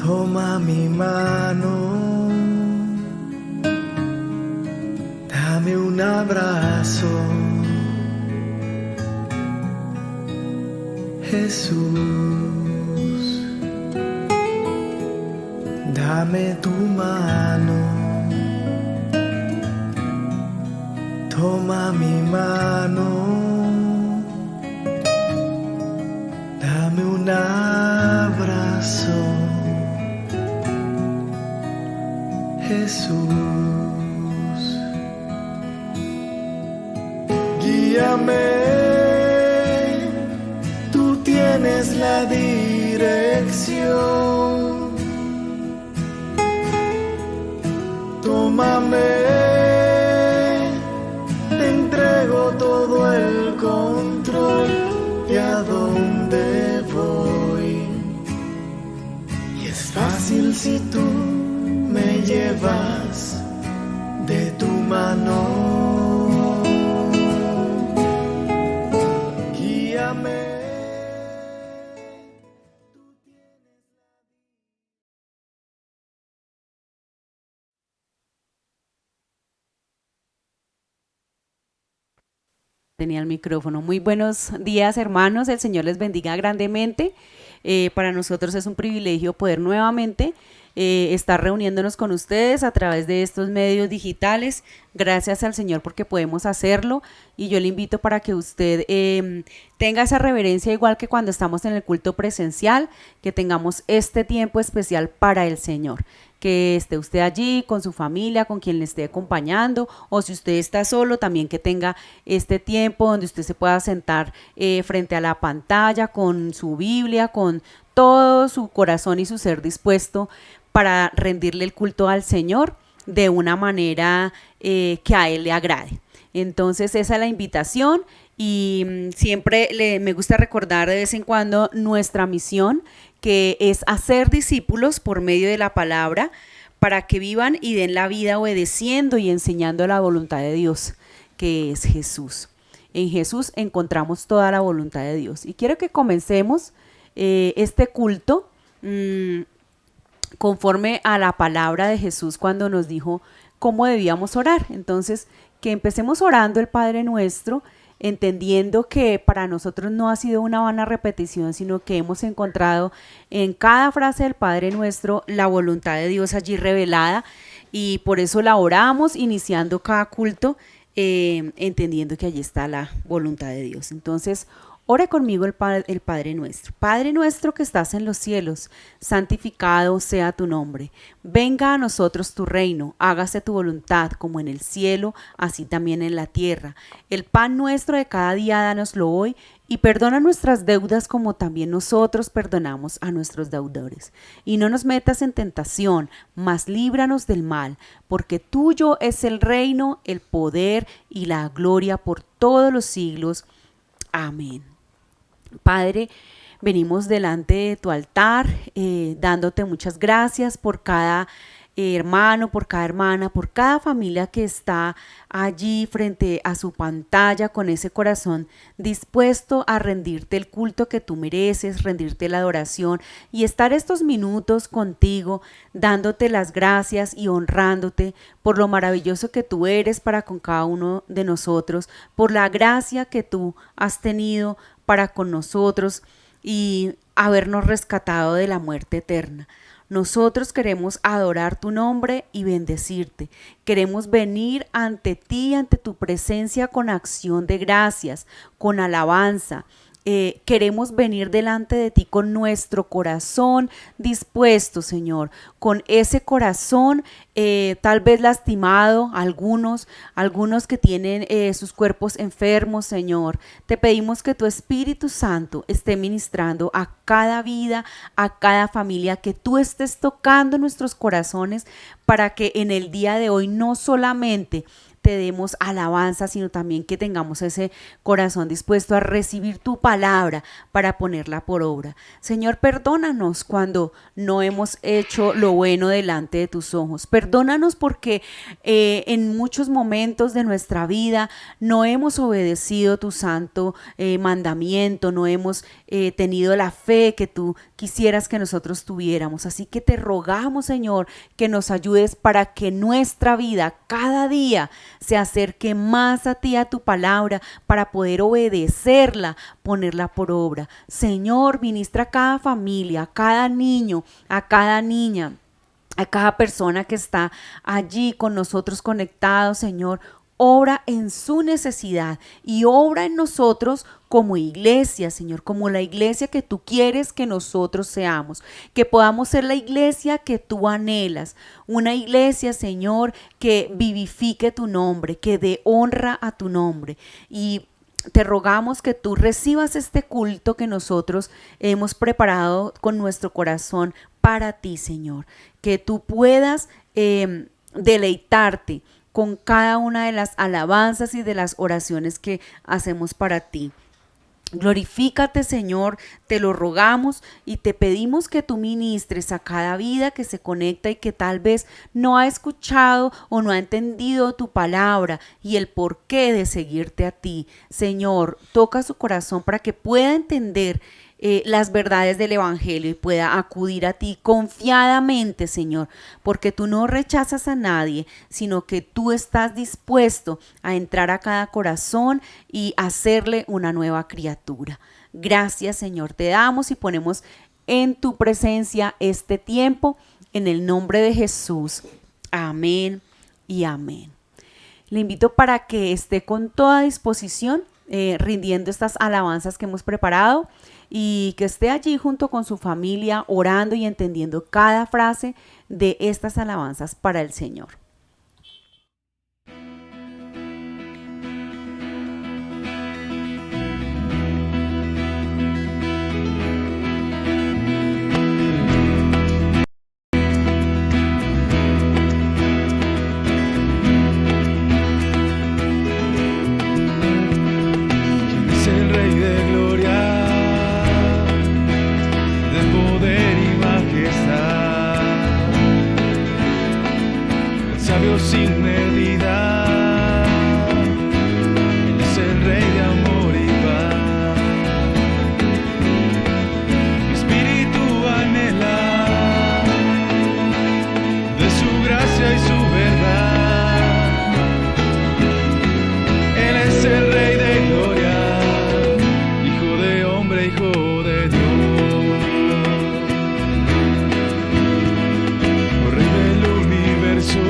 Toma mi mano, dame un abrazo, Jesús. Dame tu mano, toma mi mano, dame un abrazo, Jesús. Guíame, tú tienes la dirección. Tómame, te entrego todo el control de a dónde voy. Y es fácil si tú me llevas de tu mano. Guíame. Tenía el micrófono. Muy buenos días, hermanos. El Señor les bendiga grandemente. Para nosotros es un privilegio poder nuevamente estar reuniéndonos con ustedes a través de estos medios digitales. Gracias al Señor porque podemos hacerlo, y yo le invito para que usted tenga esa reverencia igual que cuando estamos en el culto presencial, que tengamos este tiempo especial para el Señor. Que esté usted allí con su familia, con quien le esté acompañando, o si usted está solo, también que tenga este tiempo donde usted se pueda sentar frente a la pantalla con su Biblia, con todo su corazón y su ser dispuesto para rendirle el culto al Señor de una manera que a Él le agrade. Entonces esa es la invitación, y siempre me gusta recordar de vez en cuando nuestra misión, que es hacer discípulos por medio de la palabra para que vivan y den la vida obedeciendo y enseñando la voluntad de Dios, que es Jesús. En Jesús encontramos toda la voluntad de Dios. Y quiero que comencemos este culto conforme a la palabra de Jesús cuando nos dijo cómo debíamos orar. Entonces, que empecemos orando el Padre Nuestro, entendiendo que para nosotros no ha sido una vana repetición, sino que hemos encontrado en cada frase del Padre Nuestro la voluntad de Dios allí revelada, y por eso la oramos iniciando cada culto, entendiendo que allí está la voluntad de Dios. Entonces, ore conmigo el Padre Nuestro. Padre nuestro que estás en los cielos, santificado sea tu nombre. Venga a nosotros tu reino, hágase tu voluntad como en el cielo, así también en la tierra. El pan nuestro de cada día dánoslo hoy, y perdona nuestras deudas como también nosotros perdonamos a nuestros deudores. Y no nos metas en tentación, mas líbranos del mal, porque tuyo es el reino, el poder y la gloria por todos los siglos. Amén. Padre, venimos delante de tu altar dándote muchas gracias por cada hermano, por cada hermana, por cada familia que está allí frente a su pantalla con ese corazón dispuesto a rendirte el culto que tú mereces, rendirte la adoración y estar estos minutos contigo dándote las gracias y honrándote por lo maravilloso que tú eres para con cada uno de nosotros, por la gracia que tú has tenido para con nosotros y habernos rescatado de la muerte eterna. Nosotros queremos adorar tu nombre y bendecirte. Queremos venir ante ti, ante tu presencia con acción de gracias, con alabanza. Queremos venir delante de ti con nuestro corazón dispuesto, Señor, con ese corazón tal vez lastimado, algunos que tienen sus cuerpos enfermos, Señor. Te pedimos que tu Espíritu Santo esté ministrando a cada vida, a cada familia, que tú estés tocando nuestros corazones para que en el día de hoy no solamente te demos alabanza, sino también que tengamos ese corazón dispuesto a recibir tu palabra para ponerla por obra. Señor, perdónanos cuando no hemos hecho lo bueno delante de tus ojos. Perdónanos porque en muchos momentos de nuestra vida no hemos obedecido tu santo mandamiento, no hemos tenido la fe que tú quisieras que nosotros tuviéramos. Así que te rogamos, Señor, que nos ayudes para que nuestra vida cada día se acerque más a ti, a tu palabra, para poder obedecerla, ponerla por obra. Señor, ministra a cada familia, a cada niño, a cada niña, a cada persona que está allí con nosotros conectados, Señor. Obra en su necesidad y obra en nosotros como iglesia, Señor, como la iglesia que tú quieres que nosotros seamos, que podamos ser la iglesia que tú anhelas, una iglesia, Señor, que vivifique tu nombre, que dé honra a tu nombre. Y te rogamos que tú recibas este culto que nosotros hemos preparado con nuestro corazón para ti, Señor, que tú puedas deleitarte con cada una de las alabanzas y de las oraciones que hacemos para ti. Glorifícate, Señor, te lo rogamos y te pedimos que tú ministres a cada vida que se conecta y que tal vez no ha escuchado o no ha entendido tu palabra y el porqué de seguirte a ti. Señor, toca su corazón para que pueda entender las verdades del Evangelio y pueda acudir a ti confiadamente, Señor, porque tú no rechazas a nadie, sino que tú estás dispuesto a entrar a cada corazón y hacerle una nueva criatura. Gracias, Señor, te damos y ponemos en tu presencia este tiempo, en el nombre de Jesús. Amén y amén. Le invito para que esté con toda disposición rindiendo estas alabanzas que hemos preparado y que esté allí junto con su familia orando y entendiendo cada frase de estas alabanzas para el Señor. Es el Rey de gloria, de poder y majestad, el sabio sin medida. Él es el Rey de amor y paz. Mi espíritu anhela de su gracia y su verdad. Él es el Rey de gloria, Hijo de hombre, Hijo de Dios, oh Rey del universo.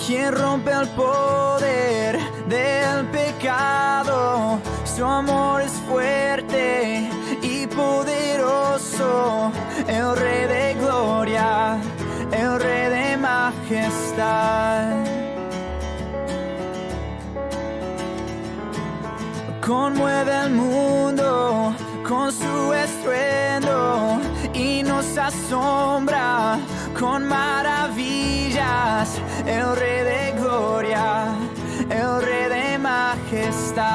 quien rompe el poder del pecado. Su amor es fuerte y poderoso, el Rey de gloria, el Rey de majestad. Conmueve el mundo con su estruendo y nos asombra con maravillas. El Rey de gloria, el Rey de majestad.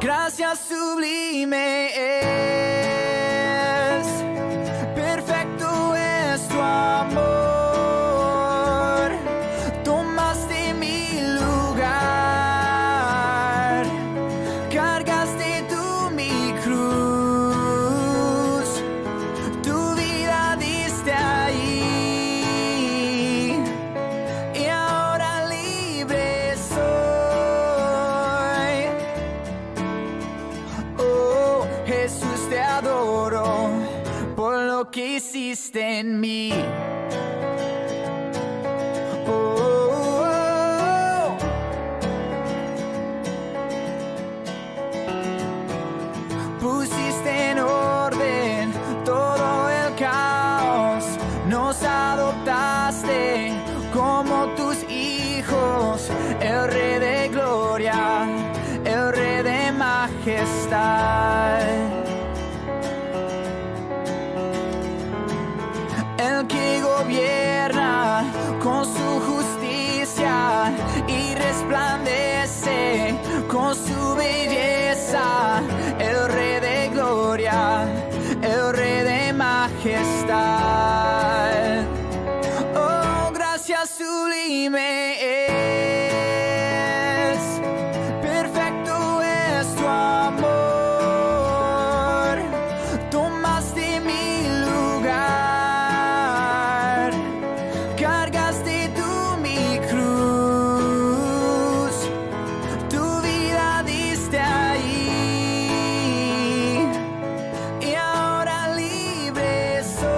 Gracias sublime es, perfecto es tu amor. Tomaste mi lugar, cargaste tú mi cruz, tu vida diste ahí, y ahora libre soy. Oh, Jesús, te adoro por lo que hiciste en mí. Pusiste en orden todo el caos, nos adoptaste como tus hijos, el Rey de gloria, el Rey de majestad. El que gobierna con su justicia y resplandece con su belleza, el Rey de gloria, el Rey de majestad. Oh, gracias sublime es, perfecto es tu amor. Tomaste mi lugar, cargaste tú mi cruz, tu vida diste ahí, y ahora libre soy.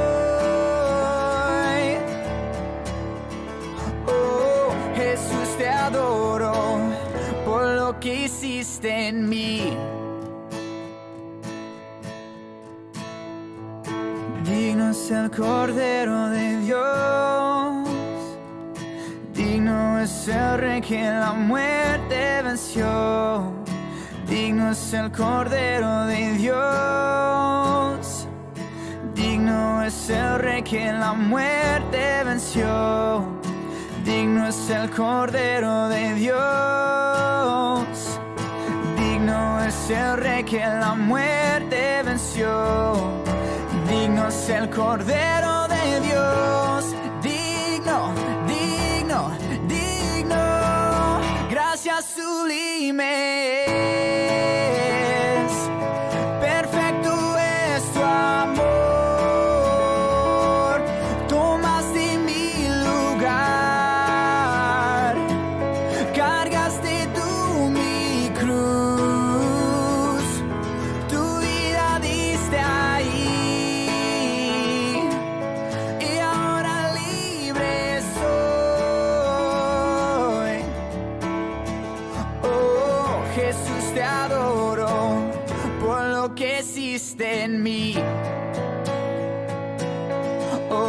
Oh, Jesús, te adoro por lo que hiciste en mí. Digno es el Cordero de Dios, digno es el Rey que la muerte venció. Digno es el Cordero de Dios, digno es el Rey que la muerte venció. Digno es el Cordero de Dios, digno es el Rey que la muerte venció. Digno es el Cordero de Dios, digno, digno, digno. Gracias sublime es, perfecto es tu amor. Tomaste mi lugar, cargaste tú mi cruz, tu vida diste ahí, y ahora libre soy. Oh, Jesús, te adoro por lo que hiciste en mí. Oh, oh, oh.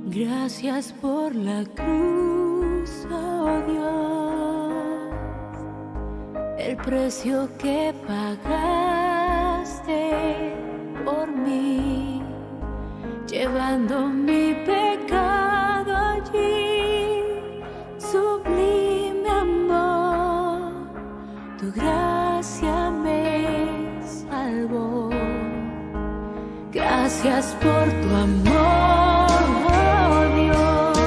Gracias por la cruz, oh Dios, el precio que pagaste por mí, llevando mi pecado tu gracia me salvó. Gracias por tu amor, Dios.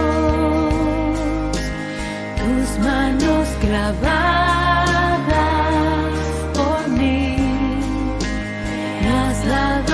Tus manos clavadas por mí me has lavado.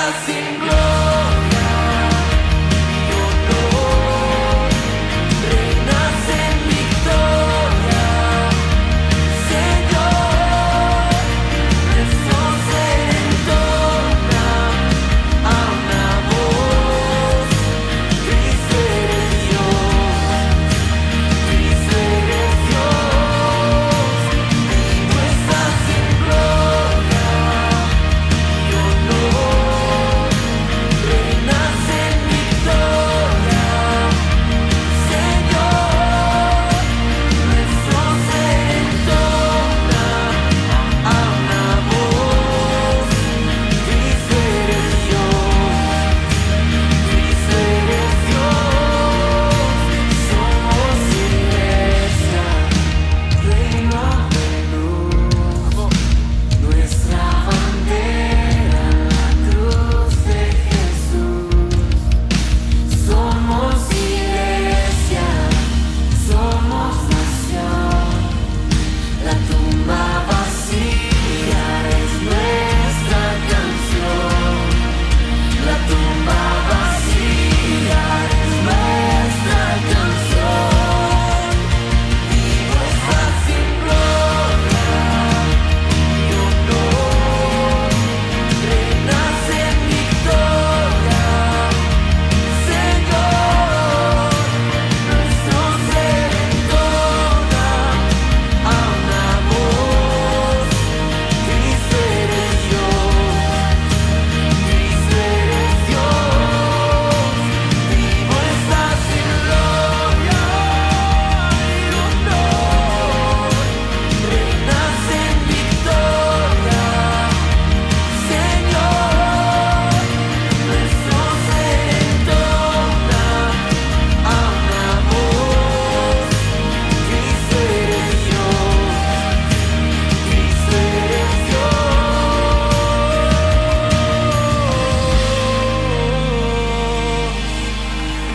estás en gloria y honor, reinas en victoria, Señor. Nuestro ser entona a una voz: Cristo eres Dios, Cristo eres Dios. Vivo estás en gloria y honor, reinas en victoria, Señor. Nuestro ser entona a una voz: Cristo eres Dios, Cristo eres Dios. Somos iglesia, reino de luz, nuestra bandera, la cruz de Jesús. Somos iglesia, somos nación, la tumba vacía es nuestra canción. La tumba vacía es nuestra canción. Vivo estás en gloria y honor, reinas en victoria, Señor. Nuestro ser entona a una voz: Cristo eres Dios, Cristo eres Dios. Vivo estás en gloria y honor, reinas en victoria, Señor. Nuestro ser entona a una voz: Cristo eres Dios, Cristo eres Dios.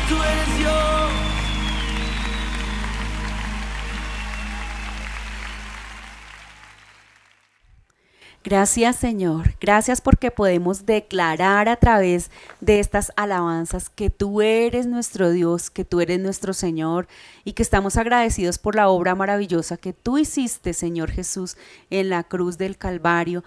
Tú eres Dios. Gracias, Señor. Gracias porque podemos declarar a través de estas alabanzas que tú eres nuestro Dios, que tú eres nuestro Señor, y que estamos agradecidos por la obra maravillosa que tú hiciste, Señor Jesús, en la cruz del Calvario,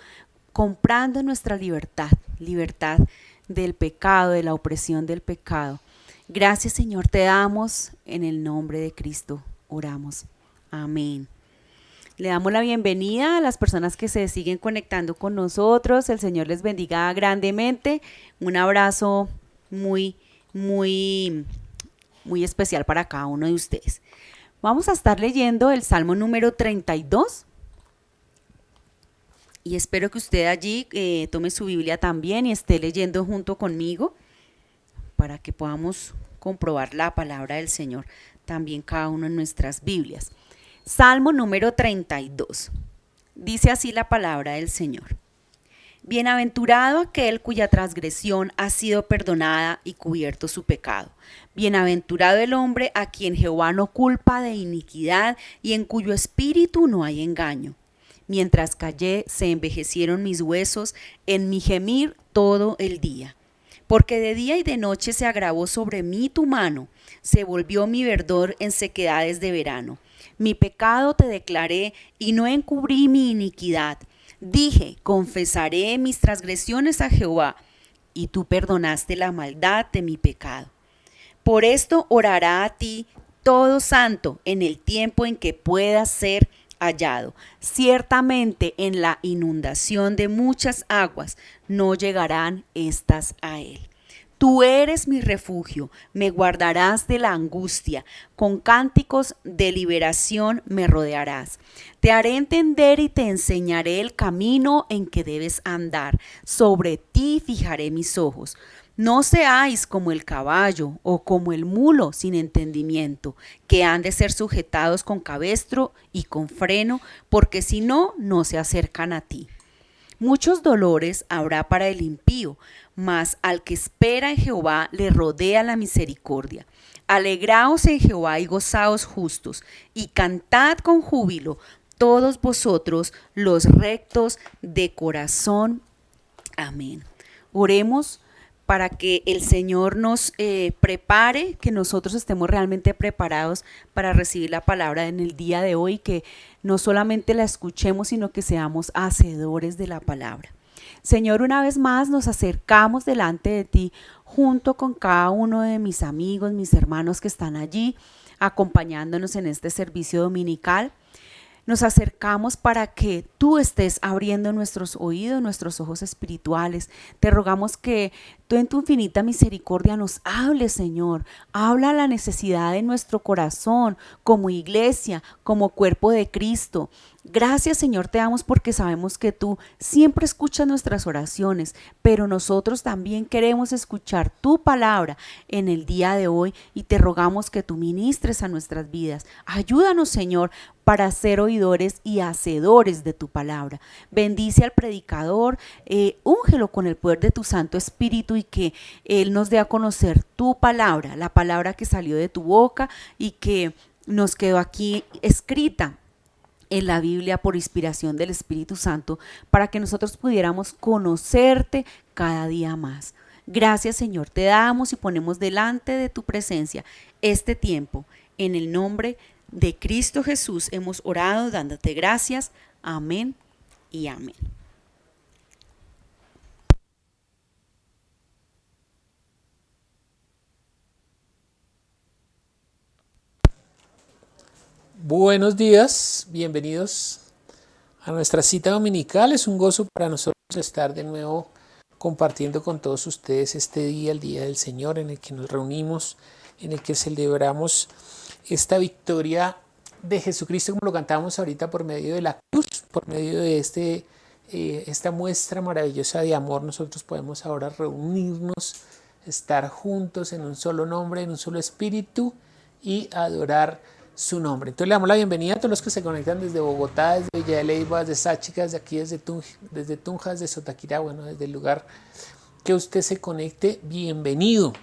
comprando nuestra libertad, libertad del pecado, de la opresión del pecado. Gracias, Señor, te damos en el nombre de Cristo. Oramos. Amén. Le damos la bienvenida a las personas que se siguen conectando con nosotros. El Señor les bendiga grandemente. Un abrazo muy especial para cada uno de ustedes. Vamos a estar leyendo el Salmo número 32. Y espero que usted allí tome su Biblia también y esté leyendo junto conmigo para que podamos comprobar la palabra del Señor también cada uno en nuestras Biblias. Salmo número 32. Dice así la palabra del Señor. Bienaventurado aquel cuya transgresión ha sido perdonada y cubierto su pecado. Bienaventurado el hombre a quien Jehová no culpa de iniquidad y en cuyo espíritu no hay engaño. Mientras callé, se envejecieron mis huesos en mi gemir todo el día. Porque de día y de noche se agravó sobre mí tu mano, se volvió mi verdor en sequedades de verano. Mi pecado te declaré y no encubrí mi iniquidad. Dije, confesaré mis transgresiones a Jehová, y tú perdonaste la maldad de mi pecado. Por esto orará a ti todo santo en el tiempo en que puedas ser hallado. Ciertamente en la inundación de muchas aguas no llegarán estas a él. Tú eres mi refugio, me guardarás de la angustia, con cánticos de liberación me rodearás. Te haré entender y te enseñaré el camino en que debes andar, sobre ti fijaré mis ojos. No seáis como el caballo o como el mulo sin entendimiento, que han de ser sujetados con cabestro y con freno, porque si no, no se acercan a ti. Muchos dolores habrá para el impío, mas al que espera en Jehová le rodea la misericordia. Alegraos en Jehová y gozaos justos, y cantad con júbilo todos vosotros los rectos de corazón. Amén. Oremos para que el Señor nos prepare, que nosotros estemos realmente preparados para recibir la palabra en el día de hoy, que no solamente la escuchemos, sino que seamos hacedores de la palabra. Señor, una vez más nos acercamos delante de ti junto con cada uno de mis amigos, mis hermanos que están allí acompañándonos en este servicio dominical. Nos acercamos para que tú estés abriendo nuestros oídos, nuestros ojos espirituales. Te rogamos que tú en tu infinita misericordia nos hables, Señor. Habla la necesidad de nuestro corazón como iglesia, como cuerpo de Cristo. Gracias, Señor, te damos porque sabemos que tú siempre escuchas nuestras oraciones, pero nosotros también queremos escuchar tu palabra en el día de hoy y te rogamos que tú ministres a nuestras vidas. Ayúdanos, Señor, para ser oidores y hacedores de tu palabra. Bendice al predicador, úngelo con el poder de tu Santo Espíritu y que Él nos dé a conocer tu palabra, la palabra que salió de tu boca y que nos quedó aquí escrita en la Biblia por inspiración del Espíritu Santo, para que nosotros pudiéramos conocerte cada día más. Gracias, Señor, te damos y ponemos delante de tu presencia este tiempo. En el nombre de Cristo Jesús hemos orado dándote gracias. Amén y amén. Buenos días, bienvenidos a nuestra cita dominical. Es un gozo para nosotros estar de nuevo compartiendo con todos ustedes este día, el Día del Señor, en el que nos reunimos, en el que celebramos esta victoria de Jesucristo, como lo cantábamos ahorita, por medio de la cruz, por medio de esta muestra maravillosa de amor. Nosotros podemos ahora reunirnos, estar juntos en un solo nombre, en un solo espíritu y adorar su nombre. Entonces le damos la bienvenida a todos los que se conectan desde Bogotá, desde Villa de Leyva, desde Sáchicas, de aquí desde Tunja, desde Sotaquirá, bueno, desde el lugar que usted se conecte, bienvenido.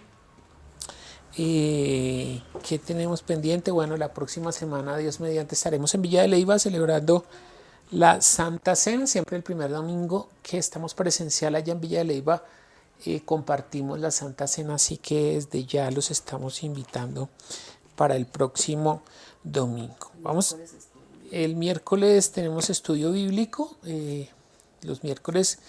¿Qué tenemos pendiente? Bueno, la próxima semana, Dios mediante, estaremos en Villa de Leyva celebrando la Santa Cena, siempre el primer domingo que estamos presencial allá en Villa de Leyva, compartimos la Santa Cena, así que desde ya los estamos invitando para el próximo domingo. El miércoles tenemos estudio bíblico. Los miércoles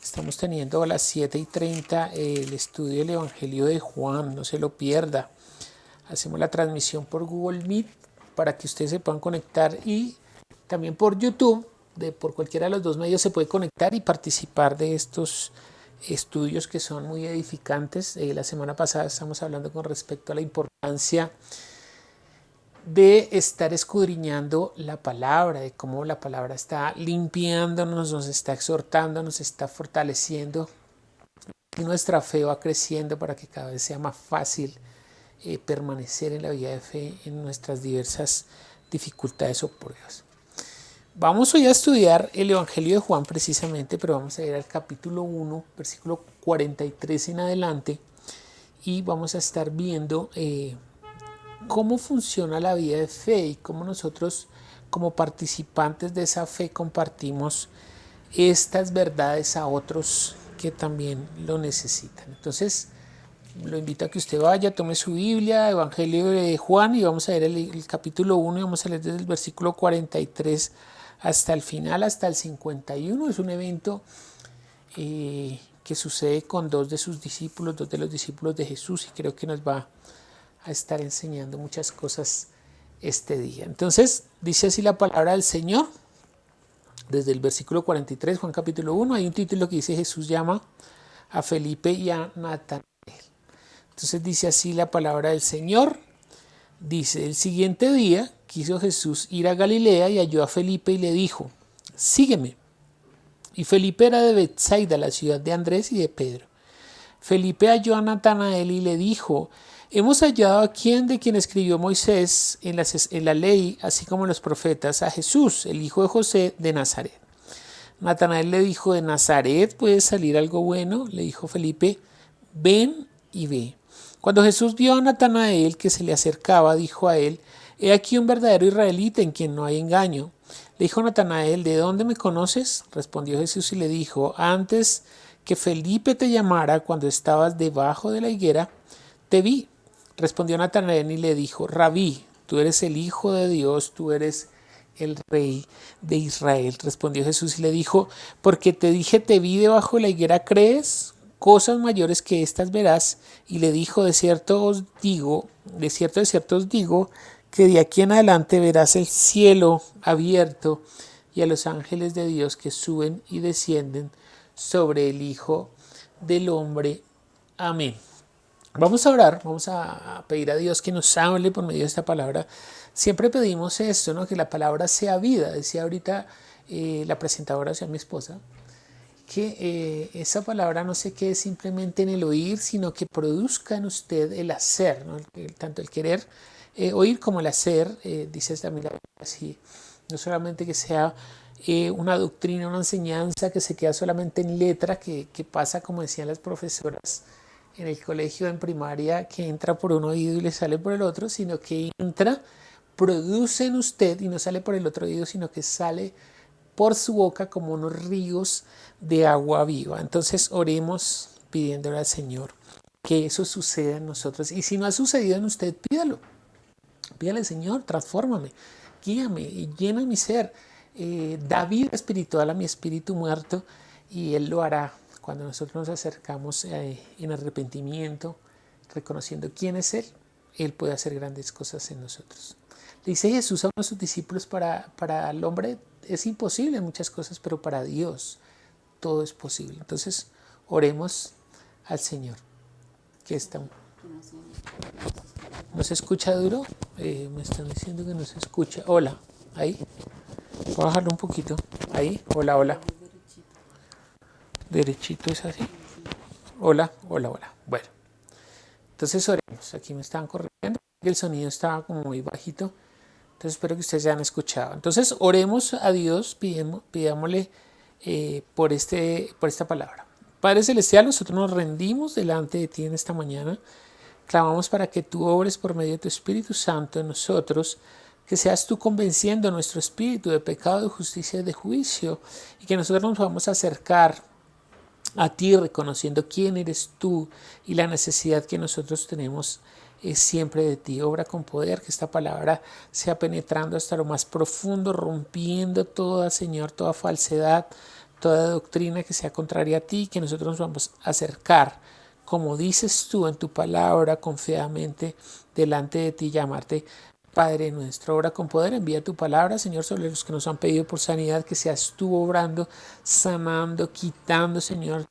estamos teniendo a las 7:30 el estudio del Evangelio de Juan. No se lo pierda. Hacemos la transmisión por Google Meet para que ustedes se puedan conectar y también por YouTube. Por cualquiera de los dos medios se puede conectar y participar de estos estudios que son muy edificantes. La semana pasada estamos hablando con respecto a la importancia de estar escudriñando la palabra, de cómo la palabra está limpiándonos, nos está exhortando, nos está fortaleciendo y nuestra fe va creciendo para que cada vez sea más fácil permanecer en la vida de fe en nuestras diversas dificultades o pruebas. Vamos hoy a estudiar el Evangelio de Juan precisamente, pero vamos a ir al capítulo 1, versículo 43 en adelante y vamos a estar viendo cómo funciona la vida de fe y cómo nosotros como participantes de esa fe compartimos estas verdades a otros que también lo necesitan. Entonces lo invito a que usted vaya, tome su Biblia, Evangelio de Juan, y vamos a ver el capítulo 1 y vamos a leer desde el versículo 43 hasta el final, hasta el 51. Es un evento que sucede con dos de los discípulos de Jesús, y creo que nos va a estar enseñando muchas cosas este día. Entonces dice así la palabra del Señor desde el versículo 43, Juan capítulo 1. Hay un título que dice: Jesús llama a Felipe y a Natanael. Entonces dice así la palabra del Señor. Dice: el siguiente día quiso Jesús ir a Galilea y halló a Felipe y le dijo: sígueme. Y Felipe era de Betsaida, la ciudad de Andrés y de Pedro. Felipe halló a Natanael y le dijo: hemos hallado a quien escribió Moisés en la ley, así como los profetas, a Jesús, el hijo de José de Nazaret. Natanael le dijo: ¿de Nazaret puede salir algo bueno? Le dijo Felipe: ven y ve. Cuando Jesús vio a Natanael que se le acercaba, dijo a él: he aquí un verdadero israelita en quien no hay engaño. Le dijo Natanael: ¿de dónde me conoces? Respondió Jesús y le dijo: antes que Felipe te llamara cuando estabas debajo de la higuera, te vi. Respondió Natanael y le dijo: Rabí, tú eres el Hijo de Dios, tú eres el Rey de Israel. Respondió Jesús y le dijo: porque te dije, te vi debajo de la higuera, ¿crees? Cosas mayores que estas verás. Y le dijo: de cierto de cierto os digo, que de aquí en adelante verás el cielo abierto y a los ángeles de Dios que suben y descienden sobre el Hijo del Hombre. Amén. Vamos a orar, vamos a pedir a Dios que nos hable por medio de esta palabra. Siempre pedimos esto, ¿no? Que la palabra sea vida. Decía ahorita la presentadora, o sea, mi esposa, que esa palabra no se quede simplemente en el oír, sino que produzca en usted el hacer, ¿no? Tanto el querer oír como el hacer, dice también la Biblia así. No solamente que sea una doctrina, una enseñanza que se queda solamente en letra, que pasa, como decían las profesoras en el colegio, en primaria, que entra por un oído y le sale por el otro, sino que entra, produce en usted y no sale por el otro oído, sino que sale por su boca como unos ríos de agua viva. Entonces oremos pidiéndole al Señor que eso suceda en nosotros. Y si no ha sucedido en usted, pídalo. Pídale: Señor, transfórmame, guíame y llena mi ser. Da vida espiritual a mi espíritu muerto, y Él lo hará cuando nosotros nos acercamos en arrepentimiento, reconociendo quién es Él. Él puede hacer grandes cosas en nosotros. Le dice Jesús a uno de sus discípulos: para el hombre es imposible muchas cosas, pero para Dios todo es posible. Entonces oremos al Señor, que está. ¿No se escucha duro? Me están diciendo que no se escucha. Hola, ahí. Voy a bajarlo un poquito. Ahí, hola, hola. Derechito es así. Hola, hola, hola. Bueno, entonces oremos. Aquí me estaban corrigiendo. El sonido estaba como muy bajito. Entonces espero que ustedes ya han escuchado. Entonces oremos a Dios, pidámosle por esta palabra. Padre Celestial, nosotros nos rendimos delante de ti en esta mañana. Clamamos para que tú obres por medio de tu Espíritu Santo en nosotros, que seas tú convenciendo nuestro espíritu de pecado, de justicia y de juicio, y que nosotros nos vamos a acercar a ti reconociendo quién eres tú y la necesidad que nosotros tenemos siempre de ti. Obra con poder, que esta palabra sea penetrando hasta lo más profundo, rompiendo toda, Señor, toda falsedad, toda doctrina que sea contraria a ti, que nosotros nos vamos a acercar, como dices tú en tu palabra, confiadamente delante de ti, llamarte Padre nuestro. Obra con poder, envía tu palabra, Señor, sobre los que nos han pedido por sanidad, que seas tú obrando, sanando, quitando, Señor,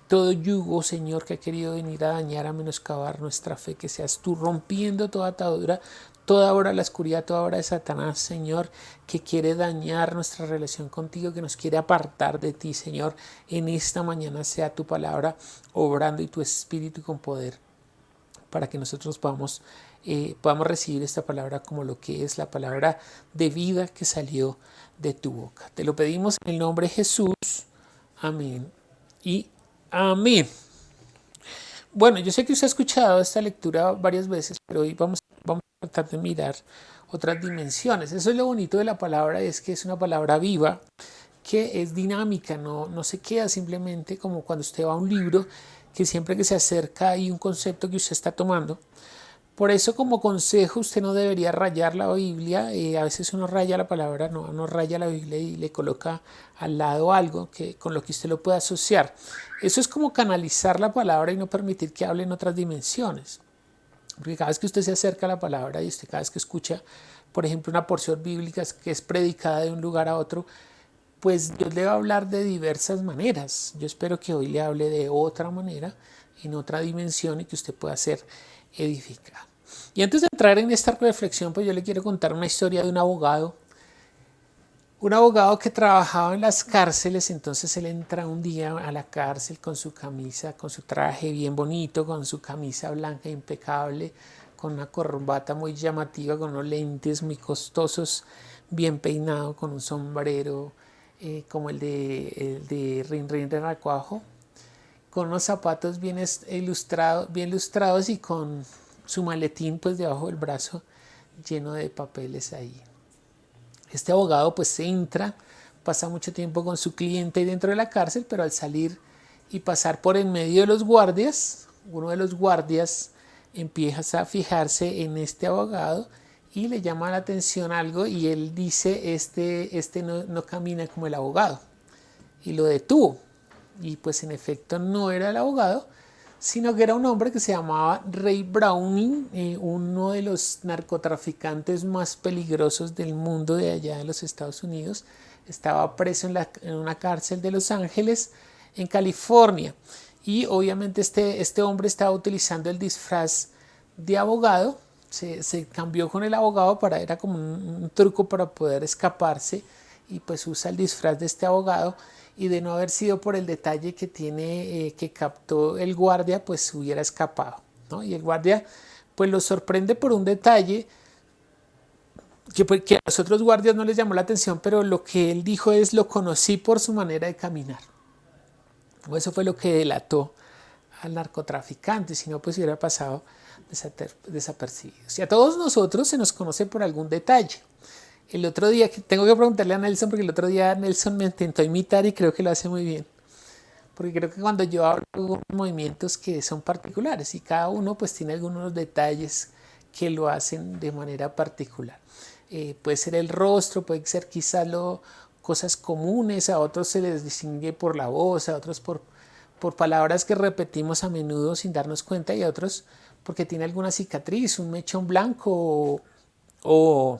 todo yugo, Señor, que ha querido venir a dañar, a menoscabar nuestra fe, que seas tú rompiendo toda atadura, toda obra de la oscuridad, toda obra de Satanás, Señor, que quiere dañar nuestra relación contigo, que nos quiere apartar de ti, Señor. En esta mañana sea tu palabra obrando y tu espíritu con poder, para que nosotros podamos recibir esta palabra como lo que es la palabra de vida que salió de tu boca. Te lo pedimos en el nombre de Jesús. Amén y amén. Bueno, yo sé que usted ha escuchado esta lectura varias veces, pero hoy vamos a tratar de mirar otras dimensiones. Eso es lo bonito de la palabra, es que es una palabra viva, que es dinámica, no se queda simplemente como cuando usted va a un libro, que siempre que se acerca hay un concepto que usted está tomando. Por eso, como consejo, usted no debería rayar la Biblia. A veces uno raya la palabra, no raya la Biblia y le coloca al lado algo con lo que usted lo pueda asociar. Eso es como canalizar la palabra y no permitir que hable en otras dimensiones. Porque cada vez que usted se acerca a la palabra y usted cada vez que escucha, por ejemplo, una porción bíblica que es predicada de un lugar a otro, pues Dios le va a hablar de diversas maneras. Yo espero que hoy le hable de otra manera, en otra dimensión, y que usted pueda ser edificado. Y antes de entrar en esta reflexión, pues yo le quiero contar una historia de un abogado que trabajaba en las cárceles. Entonces él entra un día a la cárcel con su camisa, con su traje bien bonito, con su camisa blanca impecable, con una corbata muy llamativa, con unos lentes muy costosos, bien peinado, con un sombrero como el de Rin Rin Renacuajo, con unos zapatos bien ilustrados y con su maletín pues debajo del brazo lleno de papeles ahí. Este abogado pues entra pasa mucho tiempo con su cliente ahí dentro de la cárcel, pero al salir y pasar por en medio de los guardias, uno de los guardias empieza a fijarse en este abogado y le llama la atención algo y él dice, este no camina como el abogado, y lo detuvo. Y pues en efecto no era el abogado, sino que era un hombre que se llamaba Ray Browning, uno de los narcotraficantes más peligrosos del mundo de allá de los Estados Unidos. Estaba preso en una cárcel de Los Ángeles, en California. Y obviamente este hombre estaba utilizando el disfraz de abogado. Se cambió con el abogado, era como un truco para poder escaparse, y pues usa el disfraz de este abogado, y de no haber sido por el detalle que tiene, que captó el guardia, pues hubiera escapado, ¿no? Y el guardia pues lo sorprende por un detalle que a los otros guardias no les llamó la atención, pero lo que él dijo es: lo conocí por su manera de caminar. Eso fue lo que delató al narcotraficante, si no pues hubiera pasado desapercibidos. Y a todos nosotros se nos conoce por algún detalle. El otro día, tengo que preguntarle a Nelson, porque el otro día Nelson me intentó imitar y creo que lo hace muy bien. Porque creo que cuando yo hablo de movimientos que son particulares, y cada uno pues tiene algunos detalles que lo hacen de manera particular. Puede ser el rostro, puede ser quizás cosas comunes, a otros se les distingue por la voz, a otros por palabras que repetimos a menudo sin darnos cuenta, y a otros porque tiene alguna cicatriz, un mechón blanco o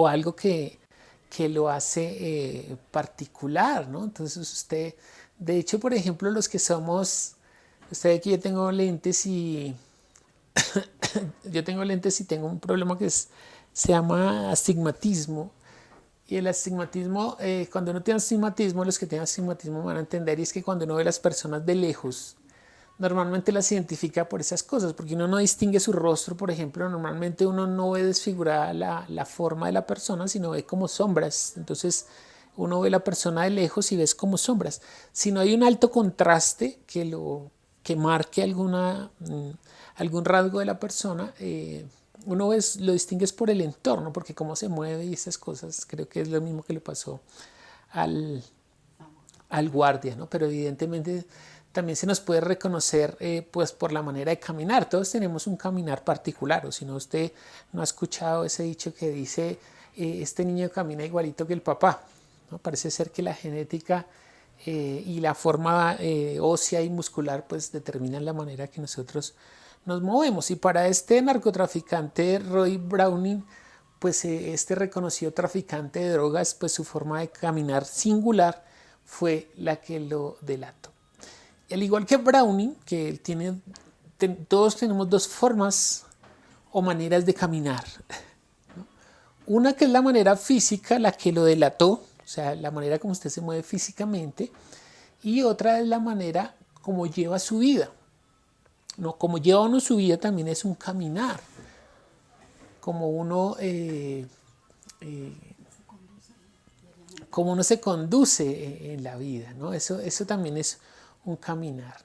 algo que lo hace particular, ¿no? Entonces usted, de hecho, por ejemplo, los que somos, usted ve que yo tengo lentes y tengo un problema que se llama astigmatismo. Y el astigmatismo, cuando uno tiene astigmatismo, los que tienen astigmatismo van a entender, y es que cuando uno ve las personas de lejos, normalmente las identifica por esas cosas, porque uno no distingue su rostro, por ejemplo. Normalmente uno no ve desfigurada la forma de la persona, sino ve como sombras. Entonces uno ve la persona de lejos y ves como sombras. Si no hay un alto contraste que marque algún rasgo de la persona, uno lo distingues por el entorno, porque cómo se mueve y esas cosas. Creo que es lo mismo que le pasó al guardia, ¿no? Pero evidentemente también se nos puede reconocer pues por la manera de caminar. Todos tenemos un caminar particular, o si no, usted no ha escuchado ese dicho que dice este niño camina igualito que el papá, ¿no? Parece ser que la genética y la forma ósea y muscular pues determinan la manera que nosotros nos movemos. Y para este narcotraficante Roy Browning, pues este reconocido traficante de drogas, pues su forma de caminar singular fue la que lo delató. Al igual que Browning, que todos tenemos dos formas o maneras de caminar, ¿no? Una que es la manera física, la que lo delató, o sea, la manera como usted se mueve físicamente, y otra es la manera como lleva su vida, ¿no? Como lleva uno su vida también es un caminar, como uno se conduce en la vida, ¿no? Eso también es un caminar.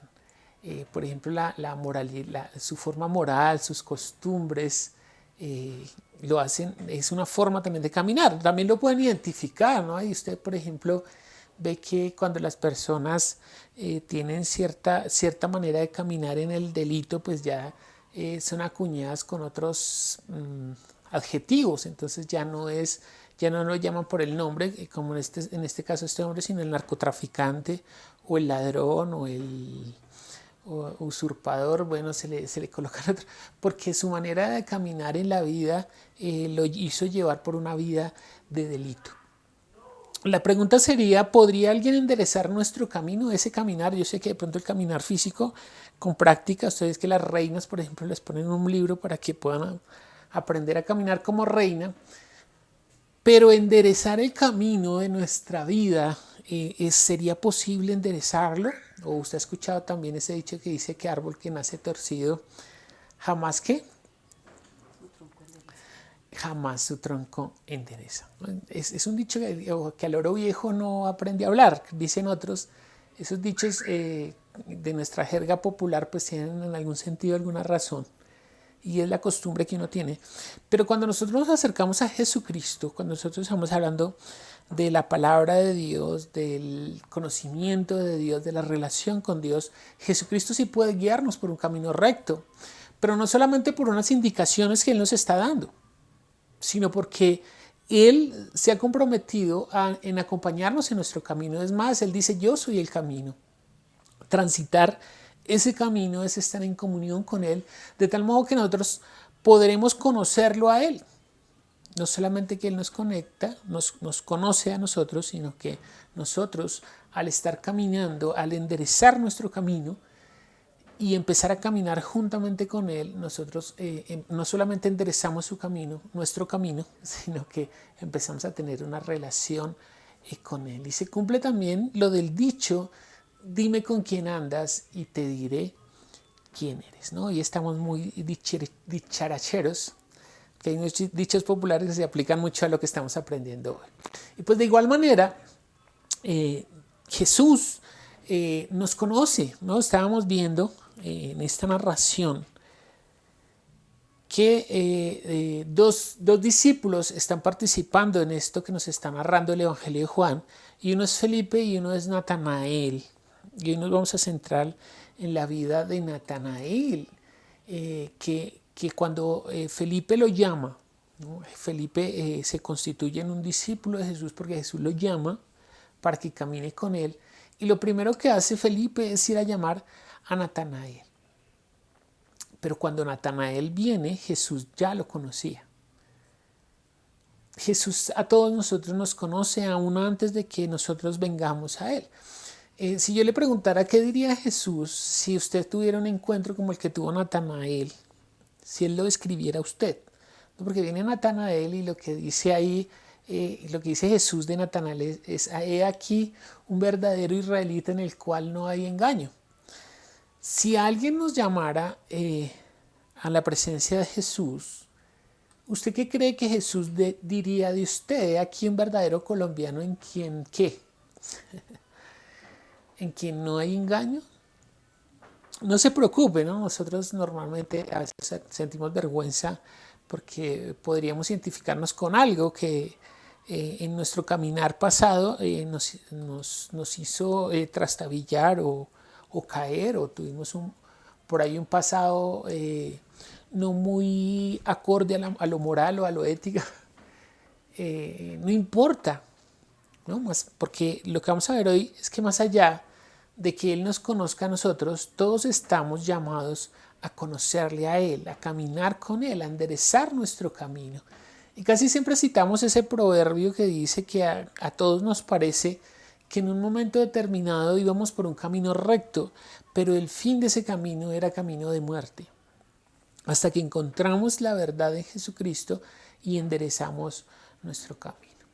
Por ejemplo, la moralidad, su forma moral, sus costumbres, lo hacen, es una forma también de caminar. También lo pueden identificar, ¿no? Y usted, por ejemplo, ve que cuando las personas tienen cierta manera de caminar en el delito, pues ya son acuñadas con otros adjetivos. Entonces ya no lo llaman por el nombre, como en este caso este hombre, sino el narcotraficante o el ladrón o el usurpador. Bueno, se le colocan otro, porque su manera de caminar en la vida lo hizo llevar por una vida de delito. La pregunta sería: ¿podría alguien enderezar nuestro camino, ese caminar? Yo sé que de pronto el caminar físico con práctica, ustedes que las reinas, por ejemplo, les ponen un libro para que puedan aprender a caminar como reina, pero enderezar el camino de nuestra vida, ¿sería posible enderezarlo? O usted ha escuchado también ese dicho que dice que árbol que nace torcido jamás su tronco endereza. Es un dicho que al oro viejo no aprende a hablar, dicen otros. Esos dichos de nuestra jerga popular pues tienen en algún sentido alguna razón. y es la costumbre que uno tiene. Pero cuando nosotros nos acercamos a Jesucristo, cuando nosotros estamos hablando de la palabra de Dios, del conocimiento de Dios, de la relación con Dios, Jesucristo sí puede guiarnos por un camino recto, pero no solamente por unas indicaciones que Él nos está dando, sino porque Él se ha comprometido en acompañarnos en nuestro camino. Es más, Él dice, yo soy el camino. Transitar ese camino es estar en comunión con Él, de tal modo que nosotros podremos conocerlo a Él. No solamente que Él nos conecta, nos conoce a nosotros, sino que nosotros, al estar caminando, al enderezar nuestro camino y empezar a caminar juntamente con Él, nosotros no solamente enderezamos su camino, nuestro camino, sino que empezamos a tener una relación con Él. Y se cumple también lo del dicho, dime con quién andas y te diré quién eres, ¿no? Y estamos muy dicharacheros, que hay unos dichos populares que se aplican mucho a lo que estamos aprendiendo hoy. Y pues de igual manera, Jesús nos conoce, ¿no? Estábamos viendo en esta narración que dos discípulos están participando en esto que nos está narrando el Evangelio de Juan, y uno es Felipe y uno es Natanael. Y hoy nos vamos a centrar en la vida de Natanael, que cuando Felipe lo llama, ¿no? Felipe se constituye en un discípulo de Jesús porque Jesús lo llama para que camine con él. Y lo primero que hace Felipe es ir a llamar a Natanael. Pero cuando Natanael viene, Jesús ya lo conocía. Jesús a todos nosotros nos conoce aún antes de que nosotros vengamos a Él. Si yo le preguntara qué diría Jesús si usted tuviera un encuentro como el que tuvo Natanael, si Él lo describiera a usted, ¿no? Porque viene Natanael y lo que dice ahí, lo que dice Jesús de Natanael es he aquí un verdadero israelita en el cual no hay engaño. Si alguien nos llamara a la presencia de Jesús, ¿usted qué cree que Jesús diría de usted? Aquí un verdadero colombiano en quien ¿qué? En quien no hay engaño. No se preocupe, ¿no? Nosotros normalmente a veces sentimos vergüenza porque podríamos identificarnos con algo que en nuestro caminar pasado nos hizo trastabillar o caer, o tuvimos por ahí un pasado no muy acorde a lo moral o a lo ético. No importa, ¿no? Porque lo que vamos a ver hoy es que más allá de que Él nos conozca a nosotros, todos estamos llamados a conocerle a Él, a caminar con Él, a enderezar nuestro camino. Y casi siempre citamos ese proverbio que dice que a todos nos parece que en un momento determinado íbamos por un camino recto, pero el fin de ese camino era camino de muerte, hasta que encontramos la verdad en Jesucristo y enderezamos nuestro camino.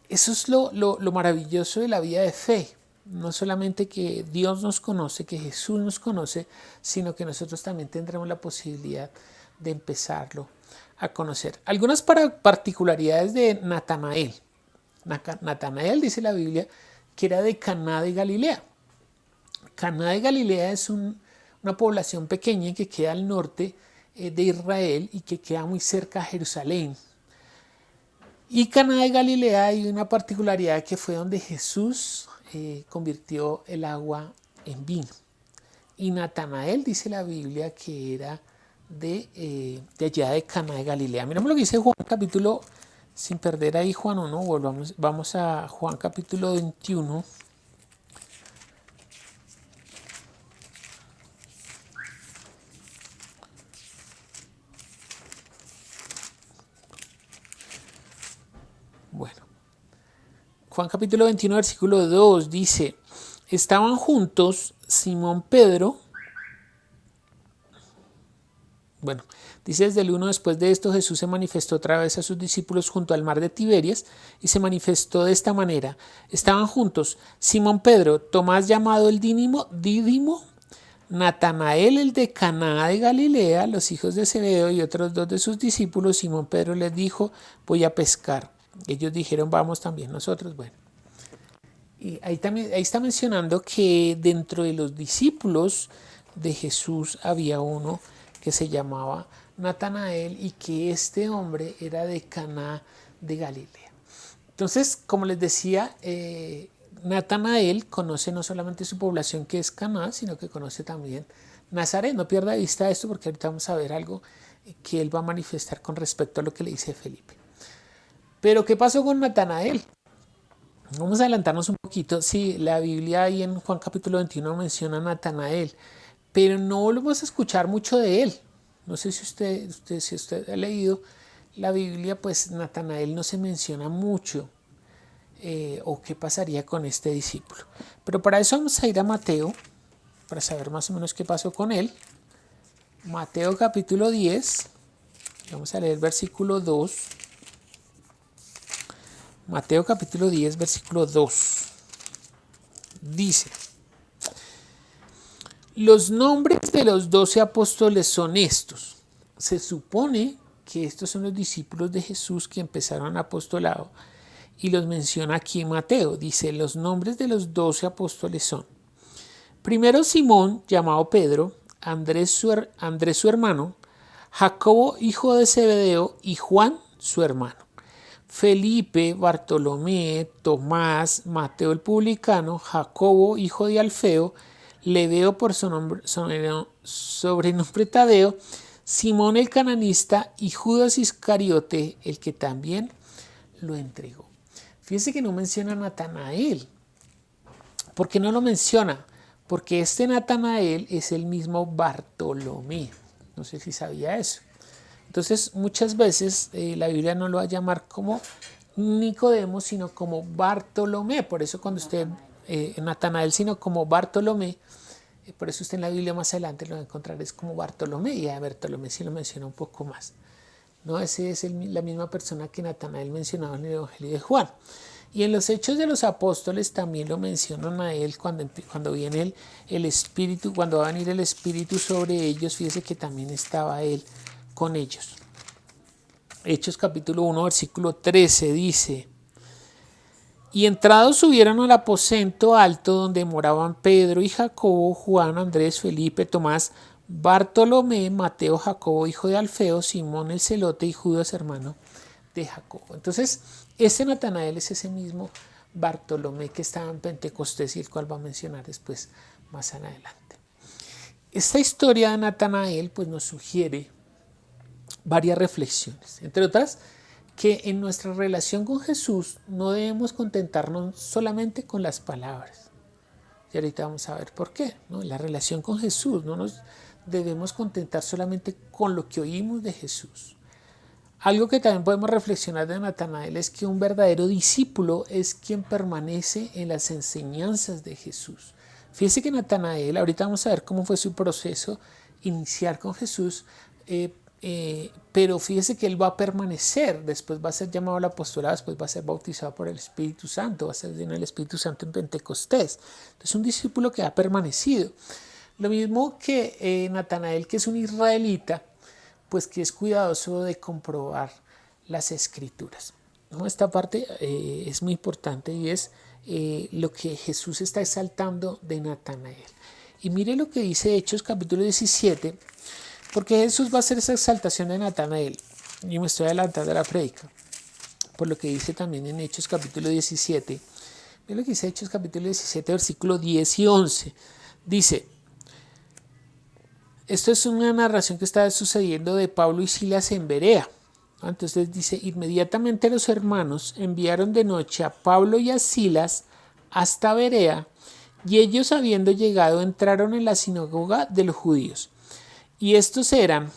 Eso es lo maravilloso de la vida de fe. No solamente que Dios nos conoce, que Jesús nos conoce, sino que nosotros también tendremos la posibilidad de empezarlo a conocer. Algunas particularidades de Natanael. Natanael, dice la Biblia, que era de Caná de Galilea. Caná de Galilea es una población pequeña que queda al norte de Israel y que queda muy cerca a Jerusalén. Y Caná de Galilea hay una particularidad que fue donde Jesús convirtió el agua en vino. Y Natanael, dice la Biblia, que era de allá de Caná de Galilea. Miramos lo que dice Juan capítulo, sin perder ahí Juan 1, vamos a Juan capítulo 21. Bueno, Juan capítulo 21, versículo 2 dice, estaban juntos Simón Pedro. Bueno, dice desde el 1, después de esto Jesús se manifestó otra vez a sus discípulos junto al mar de Tiberias y se manifestó de esta manera. Estaban juntos Simón Pedro, Tomás llamado el Dídimo, Natanael el de Caná de Galilea, los hijos de Zebedeo y otros dos de sus discípulos. Simón Pedro les dijo, voy a pescar. Ellos dijeron, vamos también nosotros. Bueno, y ahí está mencionando que dentro de los discípulos de Jesús había uno que se llamaba Natanael y que este hombre era de Caná de Galilea. Entonces, como les decía, Natanael conoce no solamente su población que es Caná, sino que conoce también Nazaret. No pierda de vista esto porque ahorita vamos a ver algo que él va a manifestar con respecto a lo que le dice Felipe. Pero ¿qué pasó con Natanael? Vamos a adelantarnos un poquito. Sí, la Biblia ahí en Juan capítulo 21 menciona a Natanael, pero no volvemos a escuchar mucho de él. No sé si usted ha leído la Biblia, pues Natanael no se menciona mucho. O qué pasaría con este discípulo. Pero para eso vamos a ir a Mateo, para saber más o menos qué pasó con él. Mateo capítulo 10, vamos a leer versículo 2. Mateo capítulo 10, versículo 2. Dice: los nombres de los 12 apóstoles son estos. Se supone que estos son los discípulos de Jesús que empezaron apostolado. Y los menciona aquí Mateo. Dice, los nombres de los 12 apóstoles son: primero Simón, llamado Pedro, Andrés su hermano, Jacobo, hijo de Zebedeo, y Juan, su hermano, Felipe, Bartolomé, Tomás, Mateo el publicano, Jacobo, hijo de Alfeo, Lebeo por sobrenombre Tadeo, Simón el cananista y Judas Iscariote, el que también lo entregó. Fíjense que no menciona a Natanael. ¿Por qué no lo menciona? Porque este Natanael es el mismo Bartolomé. No sé si sabía eso. Entonces, muchas veces la Biblia no lo va a llamar como Nicodemo, sino como Bartolomé. Por eso cuando usted, Natanael, sino como Bartolomé, por eso usted en la Biblia más adelante lo va a encontrar, es como Bartolomé, y a Bartolomé sí lo menciona un poco más. No, ese es la misma persona que Natanael mencionaba en el Evangelio de Juan. Y en los Hechos de los Apóstoles también lo mencionan a él cuando viene el Espíritu, cuando va a venir el Espíritu sobre ellos. Fíjese que también estaba él con ellos. Hechos capítulo 1, versículo 13 dice: y entrados subieron al aposento alto donde moraban Pedro y Jacobo, Juan, Andrés, Felipe, Tomás, Bartolomé, Mateo, Jacobo, hijo de Alfeo, Simón el celote y Judas, hermano de Jacobo. Entonces, este Natanael es ese mismo Bartolomé que estaba en Pentecostés y el cual va a mencionar después más adelante. Esta historia de Natanael pues nos sugiere varias reflexiones, entre otras que en nuestra relación con Jesús no debemos contentarnos solamente con las palabras. Y ahorita vamos a ver por qué, ¿no? La relación con Jesús no nos debemos contentar solamente con lo que oímos de Jesús. Algo que también podemos reflexionar de Natanael es que un verdadero discípulo es quien permanece en las enseñanzas de Jesús. Fíjese que Natanael, ahorita vamos a ver cómo fue su proceso iniciar con Jesús, pero fíjese que él va a permanecer, después va a ser llamado al apostolado, después va a ser bautizado por el Espíritu Santo, va a ser lleno del Espíritu Santo en Pentecostés. Entonces un discípulo que ha permanecido. Lo mismo que Natanael, que es un israelita, pues que es cuidadoso de comprobar las escrituras, ¿no? Esta parte es muy importante y es lo que Jesús está exaltando de Natanael. Y mire lo que dice Hechos capítulo 17, porque Jesús va a hacer esa exaltación de Natanael. Y me estoy adelantando a la prédica, por lo que dice también en Hechos capítulo 17. Mire lo que dice Hechos capítulo 17, versículo 10 y 11. Dice: esto es una narración que está sucediendo de Pablo y Silas en Berea. Entonces dice: inmediatamente los hermanos enviaron de noche a Pablo y a Silas hasta Berea, y ellos, habiendo llegado, entraron en la sinagoga de los judíos. Y estos eran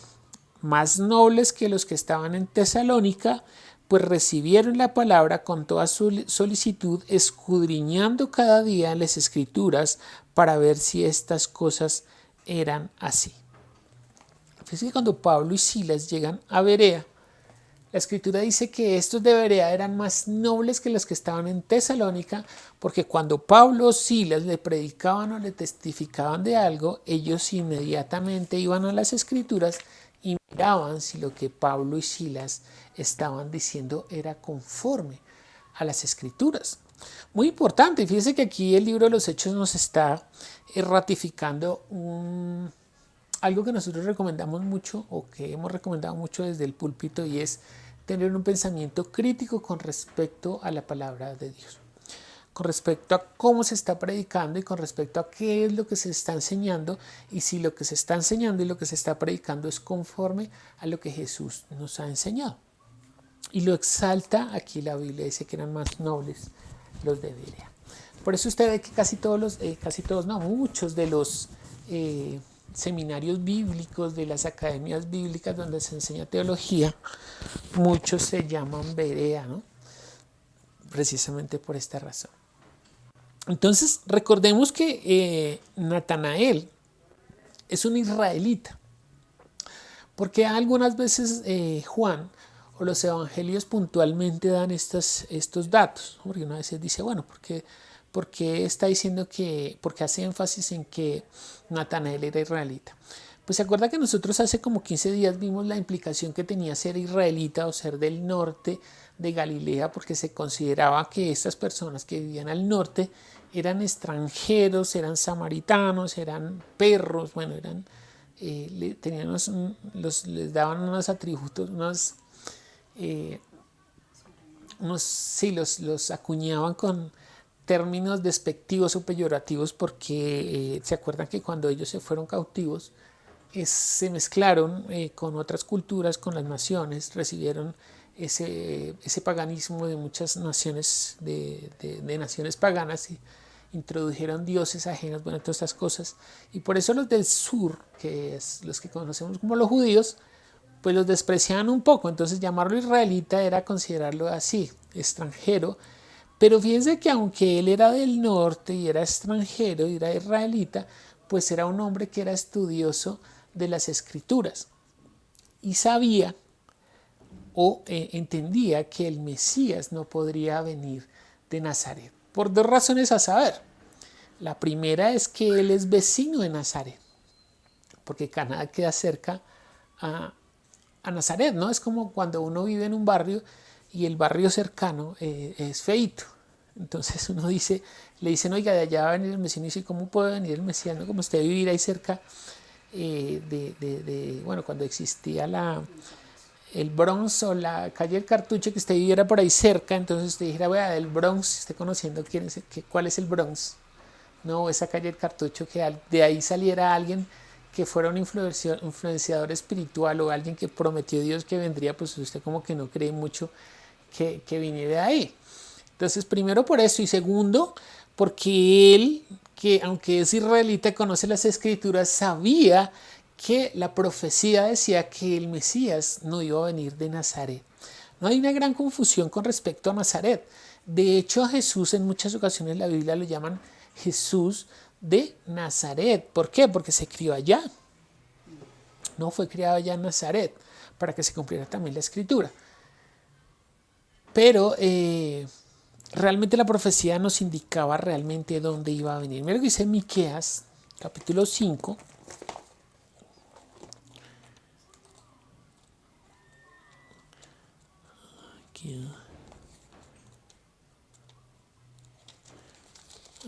más nobles que los que estaban en Tesalónica, pues recibieron la palabra con toda su solicitud, escudriñando cada día las escrituras para ver si estas cosas eran así. Fíjense que cuando Pablo y Silas llegan a Berea, la escritura dice que estos de Berea eran más nobles que los que estaban en Tesalónica, porque cuando Pablo o Silas le predicaban o le testificaban de algo, ellos inmediatamente iban a las escrituras y miraban si lo que Pablo y Silas estaban diciendo era conforme a las escrituras. Muy importante, fíjense que aquí el libro de los Hechos nos está ratificando algo que nosotros recomendamos mucho o que hemos recomendado mucho desde el púlpito, y es tener un pensamiento crítico con respecto a la palabra de Dios, con respecto a cómo se está predicando y con respecto a qué es lo que se está enseñando, y si lo que se está enseñando y lo que se está predicando es conforme a lo que Jesús nos ha enseñado. Y lo exalta, aquí la Biblia dice que eran más nobles los de Berea. Por eso usted ve que muchos de los seminarios bíblicos, de las academias bíblicas donde se enseña teología, muchos se llaman Berea, ¿no? Precisamente por esta razón. Entonces, recordemos que Natanael es un israelita, porque algunas veces Juan o los evangelios puntualmente dan estos datos, porque una vez dice, bueno, ¿por qué está diciendo porque hace énfasis en que Natanael era israelita? Pues se acuerda que nosotros hace como 15 días vimos la implicación que tenía ser israelita o ser del norte de Galilea, porque se consideraba que estas personas que vivían al norte eran extranjeros, eran samaritanos, eran perros, bueno, tenían les daban unos atributos, los acuñaban con términos despectivos o peyorativos, porque se acuerdan que cuando ellos se fueron cautivos se mezclaron con otras culturas, con las naciones, recibieron ese paganismo de muchas naciones, de naciones paganas, y introdujeron dioses ajenos, bueno, todas estas cosas, y por eso los del sur, que es los que conocemos como los judíos, pues los despreciaban un poco. Entonces llamarlo israelita era considerarlo así, extranjero. Pero fíjense que aunque él era del norte y era extranjero y era israelita, pues era un hombre que era estudioso de las escrituras y sabía o entendía que el Mesías no podría venir de Nazaret, por dos razones a saber. La primera es que él es vecino de Nazaret, porque Caná queda cerca a Nazaret, ¿no? Es como cuando uno vive en un barrio y el barrio cercano es feito. Entonces uno le dicen, oiga, de allá va a venir el Mesías, y dice, ¿cómo puede venir el Mesías? ¿No? Como usted vivir ahí cerca bueno, cuando existía el Bronx o la calle del Cartucho, que usted viviera por ahí cerca, entonces usted dijera, vea, del Bronx, esté conociendo cuál es el Bronx, no, esa calle del Cartucho, que de ahí saliera alguien que fuera un influenciador espiritual o alguien que prometió Dios que vendría, pues usted como que no cree mucho que viniera de ahí. Entonces, primero por eso, y segundo, porque él, que aunque es israelita, conoce las escrituras, sabía que la profecía decía que el Mesías no iba a venir de Nazaret. No hay una gran confusión con respecto a Nazaret. De hecho, a Jesús en muchas ocasiones la Biblia lo llaman Jesús de Nazaret. ¿Por qué? Porque se crió allá. No fue criado allá en Nazaret, para que se cumpliera también la escritura. Pero realmente la profecía nos indicaba realmente dónde iba a venir. Mira lo que dice Miqueas, capítulo 5.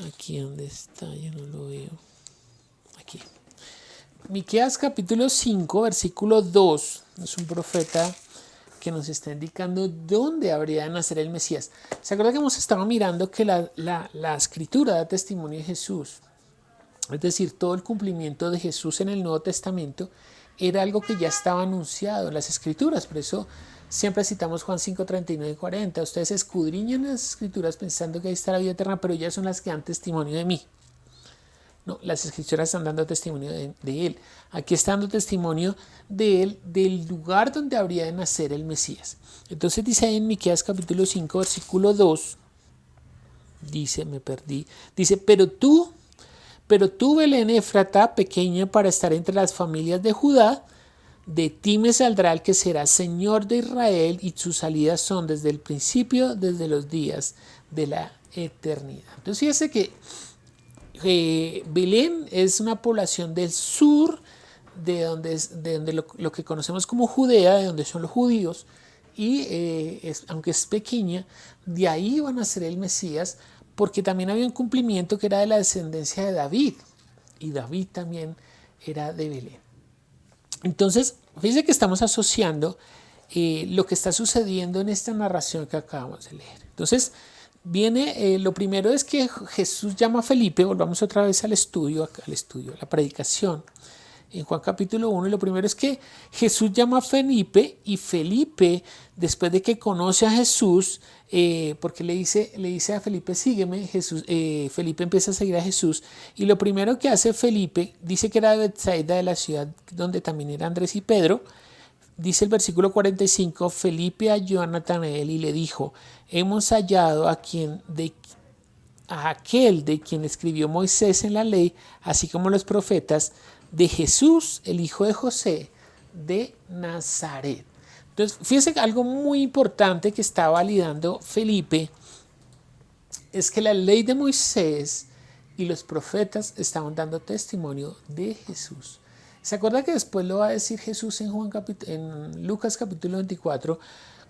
Aquí donde está, yo no lo veo. Aquí. Miqueas capítulo 5, versículo 2. Es un profeta que nos está indicando dónde habría de nacer el Mesías. ¿Se acuerdan que hemos estado mirando que la escritura da testimonio de Jesús? Es decir, todo el cumplimiento de Jesús en el Nuevo Testamento era algo que ya estaba anunciado en las escrituras. Por eso siempre citamos Juan 5, 39 y 40. Ustedes escudriñan las escrituras pensando que ahí está la vida eterna, pero ellas son las que dan testimonio de mí. No, las escrituras están dando testimonio de él. Aquí está dando testimonio de él, del lugar donde habría de nacer el Mesías. Entonces dice ahí en Miqueas capítulo 5, versículo 2, dice, pero tú, Belén Efrata, pequeña para estar entre las familias de Judá, de ti me saldrá el que será Señor de Israel, y sus salidas son desde el principio, desde los días de la eternidad. Entonces fíjese que Belén es una población del sur, de donde lo que conocemos como Judea, de donde son los judíos, y aunque es pequeña, de ahí van a ser el Mesías, porque también había un cumplimiento que era de la descendencia de David, y David también era de Belén. Entonces, fíjense que estamos asociando lo que está sucediendo en esta narración que acabamos de leer. Entonces, lo primero es que Jesús llama a Felipe, volvamos otra vez al estudio, a la predicación, en Juan capítulo 1, y lo primero es que Jesús llama a Felipe, y Felipe, después de que conoce a Jesús, porque le dice a Felipe, sígueme, Felipe empieza a seguir a Jesús, y lo primero que hace Felipe, dice que era de Betsaida, de la ciudad donde también eran Andrés y Pedro. Dice el versículo 45, Felipe halló a Natanael y le dijo, hemos hallado a aquel de quien escribió Moisés en la ley, así como los profetas, de Jesús, el hijo de José, de Nazaret. Entonces, fíjense que algo muy importante que está validando Felipe es que la ley de Moisés y los profetas estaban dando testimonio de Jesús. ¿Se acuerda que después lo va a decir Jesús en Lucas capítulo 24?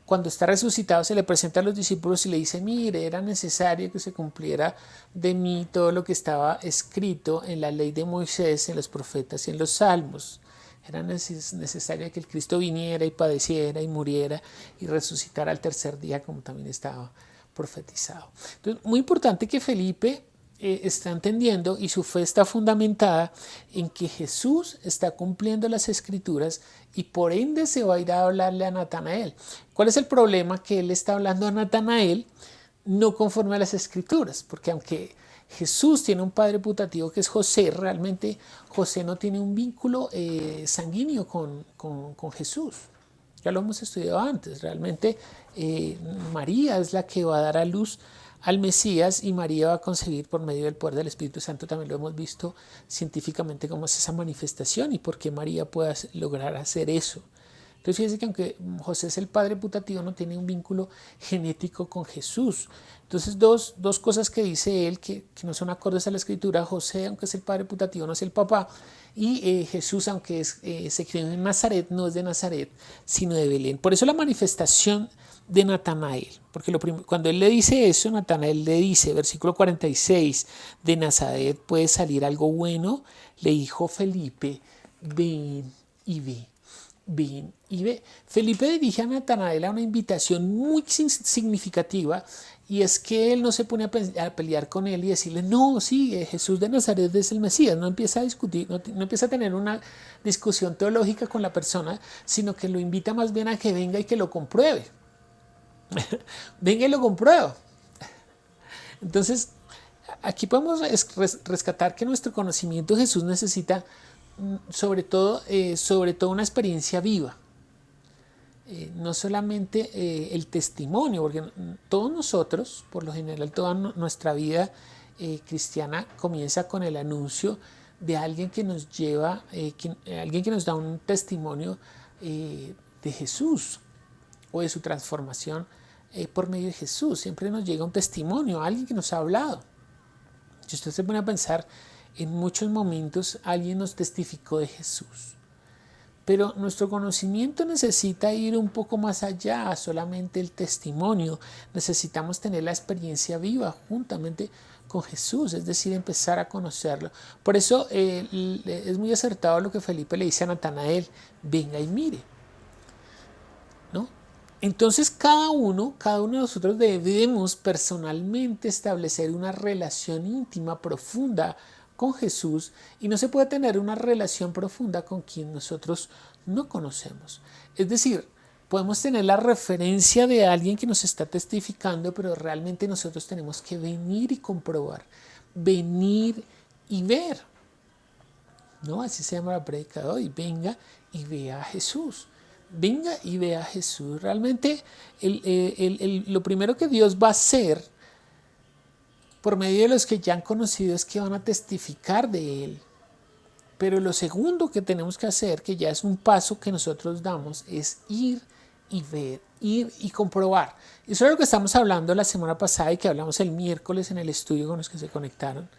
Cuando está resucitado se le presenta a los discípulos y le dice, mire, era necesario que se cumpliera de mí todo lo que estaba escrito en la ley de Moisés, en los profetas y en los salmos. Era necesario que el Cristo viniera y padeciera y muriera y resucitara al tercer día, como también estaba profetizado. Entonces, muy importante que Felipe está entendiendo, y su fe está fundamentada en que Jesús está cumpliendo las escrituras, y por ende se va a ir a hablarle a Natanael. ¿Cuál es el problema? Que él está hablando a Natanael no conforme a las escrituras, porque aunque Jesús tiene un padre putativo que es José, realmente José no tiene un vínculo sanguíneo con Jesús. Ya lo hemos estudiado antes. Realmente María es la que va a dar a luz al Mesías, y María va a concebir por medio del poder del Espíritu Santo. También lo hemos visto científicamente cómo es esa manifestación y por qué María puede lograr hacer eso. Entonces fíjense que aunque José es el padre putativo, no tiene un vínculo genético con Jesús. Entonces dos cosas que dice él que no son acordes a la escritura. José, aunque es el padre putativo, no es el papá, y Jesús, aunque se crió en Nazaret, no es de Nazaret, sino de Belén. Por eso la manifestación de Natanael, porque cuando él le dice eso, Natanael le dice, versículo 46, de Nazaret puede salir algo bueno. Le dijo Felipe, ven y ve. Ven y ve. Felipe dirige a Natanael a una invitación muy significativa, y es que él no se pone a pelear con él y decirle, no, sí, Jesús de Nazaret es el Mesías. No empieza a discutir, no empieza a tener una discusión teológica con la persona, sino que lo invita más bien a que venga y que lo compruebe. Venga y lo comprueba. Entonces, aquí podemos rescatar que nuestro conocimiento de Jesús necesita sobre todo una experiencia viva. No solamente el testimonio, porque todos nosotros, por lo general, toda nuestra vida cristiana comienza con el anuncio de alguien que nos lleva, alguien que nos da un testimonio de Jesús o de su transformación por medio de Jesús. Siempre nos llega un testimonio, alguien que nos ha hablado. Si usted se pone a pensar, en muchos momentos alguien nos testificó de Jesús. Pero nuestro conocimiento necesita ir un poco más allá, solamente el testimonio. Necesitamos tener la experiencia viva juntamente con Jesús, es decir, empezar a conocerlo. Por eso es muy acertado lo que Felipe le dice a Natanael, venga y mire. ¿No? Entonces cada uno de nosotros debemos personalmente establecer una relación íntima, profunda con Jesús, y no se puede tener una relación profunda con quien nosotros no conocemos. Es decir, podemos tener la referencia de alguien que nos está testificando, pero realmente nosotros tenemos que venir y comprobar, venir y ver. ¿No? Así se llama la prédica de hoy, venga y vea a Jesús. Venga y vea a Jesús. Realmente lo primero que Dios va a hacer por medio de los que ya han conocido es que van a testificar de Él. Pero lo segundo que tenemos que hacer, que ya es un paso que nosotros damos, es ir y ver, ir y comprobar. Eso es lo que estamos hablando la semana pasada y que hablamos el miércoles en el estudio con los que se conectaron.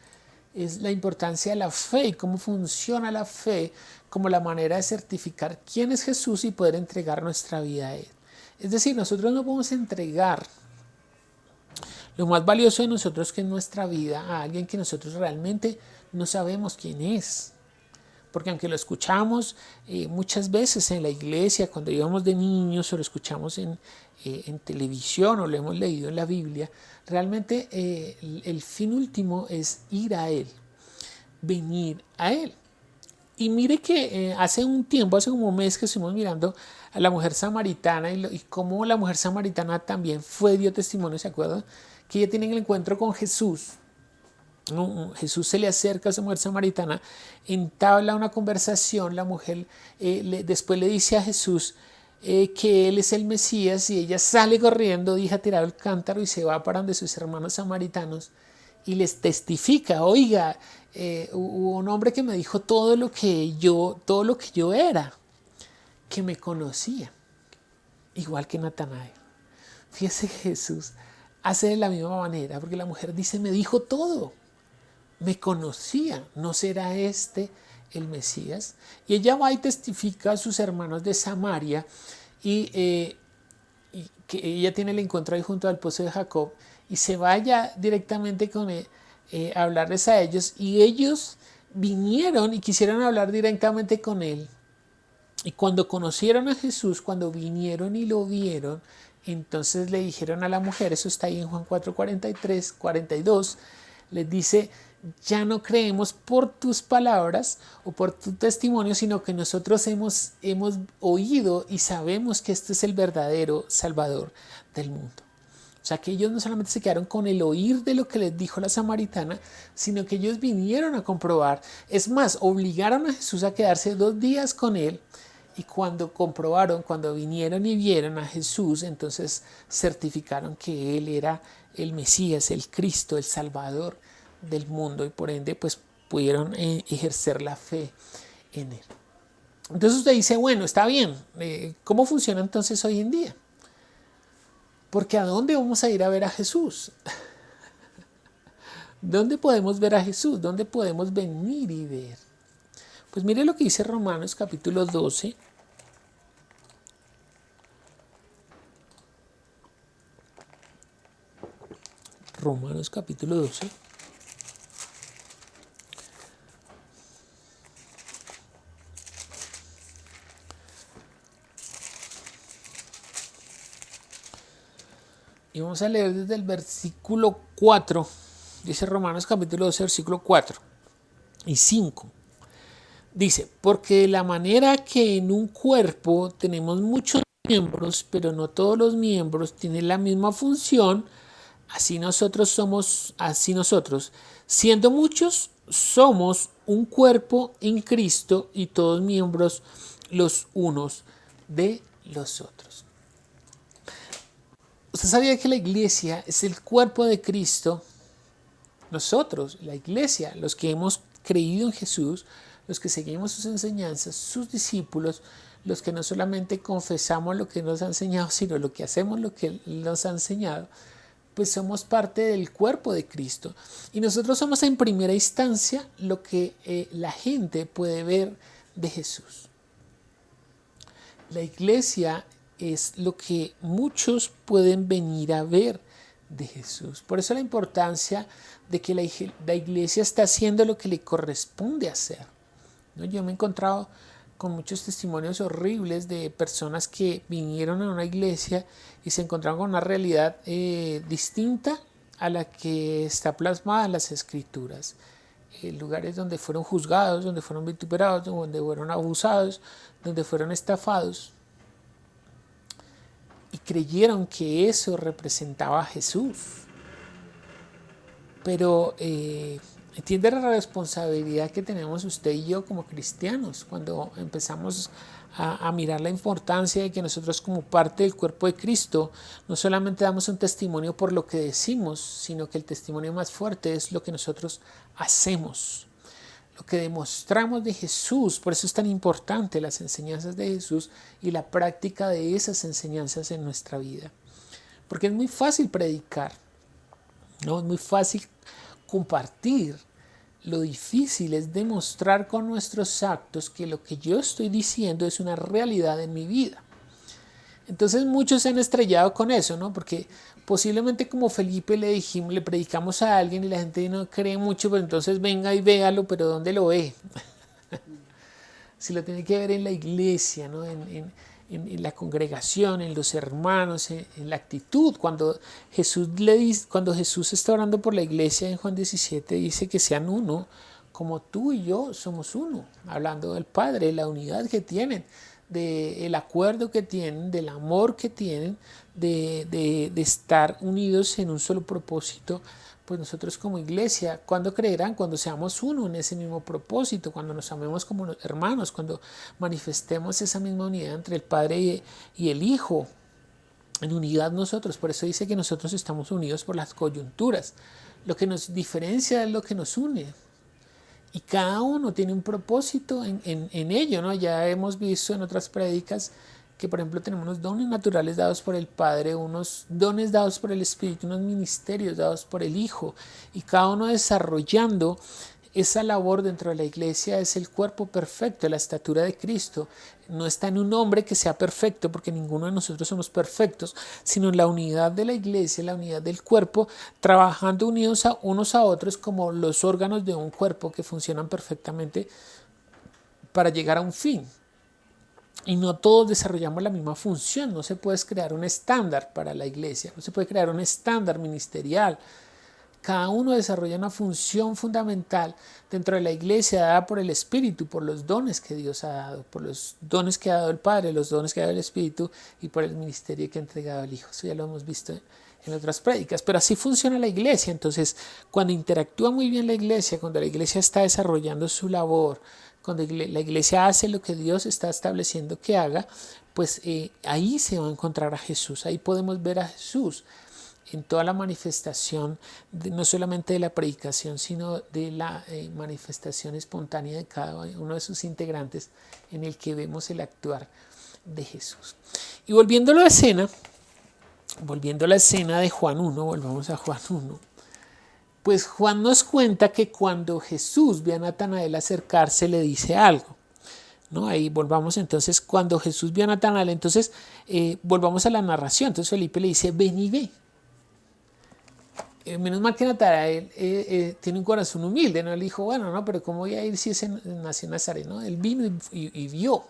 Es la importancia de la fe y cómo funciona la fe como la manera de certificar quién es Jesús y poder entregar nuestra vida a Él. Es decir, nosotros no podemos entregar lo más valioso de nosotros, que es nuestra vida, a alguien que nosotros realmente no sabemos quién es. porque aunque lo escuchamos muchas veces en la iglesia, cuando íbamos de niños, o lo escuchamos en televisión, o lo hemos leído en la Biblia, realmente el fin último es ir a Él, venir a Él. Y mire que hace un tiempo, hace como un mes, que estuvimos mirando a la mujer samaritana y cómo la mujer samaritana también dio testimonio, ¿se acuerdan? Que ella tiene el encuentro con Jesús. ¿No? Jesús se le acerca a esa mujer samaritana, entabla una conversación, la mujer después le dice a Jesús que Él es el Mesías, y ella sale corriendo, deja tirado el cántaro y se va para donde sus hermanos samaritanos y les testifica: oiga, hubo un hombre que me dijo todo lo que yo era, que me conocía, igual que Natanael. Fíjese que Jesús hace de la misma manera, porque la mujer dice: me dijo todo, me conocía, ¿no será este el Mesías? Y ella va y testifica a sus hermanos de Samaria, y que ella tiene el encuentro ahí junto al pozo de Jacob, y se vaya directamente con él, a hablarles a ellos, y ellos vinieron y quisieron hablar directamente con él. Y cuando conocieron a Jesús, cuando vinieron y lo vieron, entonces le dijeron a la mujer, eso está ahí en Juan 4:43, 42, les dice: ya no creemos por tus palabras o por tu testimonio, sino que nosotros hemos oído y sabemos que este es el verdadero Salvador del mundo. O sea, que ellos no solamente se quedaron con el oír de lo que les dijo la samaritana, sino que ellos vinieron a comprobar. Es más, obligaron a Jesús a quedarse 2 días con él, y cuando comprobaron, cuando vinieron y vieron a Jesús, entonces certificaron que Él era el Mesías, el Cristo, el Salvador del mundo, y por ende pues pudieron ejercer la fe en Él. Entonces usted dice: bueno, está bien, ¿cómo funciona entonces hoy en día? Porque ¿a dónde vamos a ir a ver a Jesús? ¿Dónde podemos ver a Jesús? ¿Dónde podemos venir y ver? Pues mire lo que dice Romanos capítulo 12. Romanos capítulo 12. Y vamos a leer desde el versículo 4. Dice Romanos capítulo 12, versículo 4 y 5. Dice: porque de la manera que en un cuerpo tenemos muchos miembros, pero no todos los miembros tienen la misma función, así nosotros, siendo muchos, somos un cuerpo en Cristo, y todos miembros los unos de los otros. ¿Usted sabía que la iglesia es el cuerpo de Cristo? Nosotros, la iglesia, los que hemos creído en Jesús, los que seguimos sus enseñanzas, sus discípulos, los que no solamente confesamos lo que nos ha enseñado, sino lo que hacemos, lo que Él nos ha enseñado, pues somos parte del cuerpo de Cristo. Y nosotros somos en primera instancia lo que la gente puede ver de Jesús. La iglesia es lo que muchos pueden venir a ver de Jesús. Por eso la importancia de que la iglesia está haciendo lo que le corresponde hacer, ¿no? Yo me he encontrado con muchos testimonios horribles de personas que vinieron a una iglesia y se encontraron con una realidad distinta a la que está plasmada en las Escrituras. Lugares donde fueron juzgados, donde fueron vituperados, donde fueron abusados, donde fueron estafados, y creyeron que eso representaba a Jesús. Pero entiende la responsabilidad que tenemos usted y yo como cristianos cuando empezamos a mirar la importancia de que nosotros, como parte del cuerpo de Cristo, no solamente damos un testimonio por lo que decimos, sino que el testimonio más fuerte es lo que nosotros hacemos, lo que demostramos de Jesús. Por eso es tan importante las enseñanzas de Jesús y la práctica de esas enseñanzas en nuestra vida. Porque es muy fácil predicar, ¿no? Es muy fácil compartir. Lo difícil es demostrar con nuestros actos que lo que yo estoy diciendo es una realidad en mi vida. Entonces muchos se han estrellado con eso, ¿no? Porque posiblemente, como Felipe, le predicamos a alguien y la gente no cree mucho, pero entonces venga y véalo, pero ¿dónde lo ve? si lo tiene que ver en la iglesia, ¿no? En la congregación, en los hermanos, en la actitud. Cuando Jesús está orando por la iglesia en Juan 17, dice que sean uno, como tú y yo somos uno, hablando del Padre, la unidad que tienen, del acuerdo que tienen, del amor que tienen, de estar unidos en un solo propósito. Pues nosotros como iglesia, ¿cuándo creerán? Cuando seamos uno en ese mismo propósito, cuando nos amemos como hermanos, cuando manifestemos esa misma unidad entre el Padre y el Hijo, en unidad nosotros. Por eso dice que nosotros estamos unidos por las coyunturas. Lo que nos diferencia es lo que nos une. Y cada uno tiene un propósito en ello, ¿no? Ya hemos visto en otras prédicas que, por ejemplo, tenemos unos dones naturales dados por el Padre, unos dones dados por el Espíritu, unos ministerios dados por el Hijo, y cada uno desarrollando esa labor dentro de la iglesia. Es el cuerpo perfecto, la estatura de Cristo. No está en un hombre que sea perfecto, porque ninguno de nosotros somos perfectos, sino en la unidad de la iglesia, la unidad del cuerpo, trabajando unidos unos a otros como los órganos de un cuerpo que funcionan perfectamente para llegar a un fin. Y no todos desarrollamos la misma función. No se puede crear un estándar para la iglesia, no se puede crear un estándar ministerial. Cada uno desarrolla una función fundamental dentro de la iglesia dada por el Espíritu, por los dones que Dios ha dado, por los dones que ha dado el Padre, los dones que ha dado el Espíritu y por el ministerio que ha entregado el Hijo. Eso ya lo hemos visto en otras prédicas, pero así funciona la iglesia. Entonces, cuando interactúa muy bien la iglesia, cuando la iglesia está desarrollando su labor, cuando la iglesia hace lo que Dios está estableciendo que haga, pues ahí se va a encontrar a Jesús. Ahí podemos ver a Jesús en toda la manifestación, no solamente de la predicación, sino de la manifestación espontánea de cada uno de sus integrantes, en el que vemos el actuar de Jesús. Y volviendo a la escena de Juan 1, volvamos a Juan 1, pues Juan nos cuenta que cuando Jesús ve a Natanael acercarse, le dice algo, ¿no? Ahí volvamos entonces, cuando Jesús vio a Natanael, entonces volvamos a la narración. Entonces Felipe le dice, ven y ve. Menos mal que Natanael tiene un corazón humilde, ¿no? Él dijo, bueno, no, pero ¿cómo voy a ir si ese nació en Nazaret? ¿No? Él vino y vio,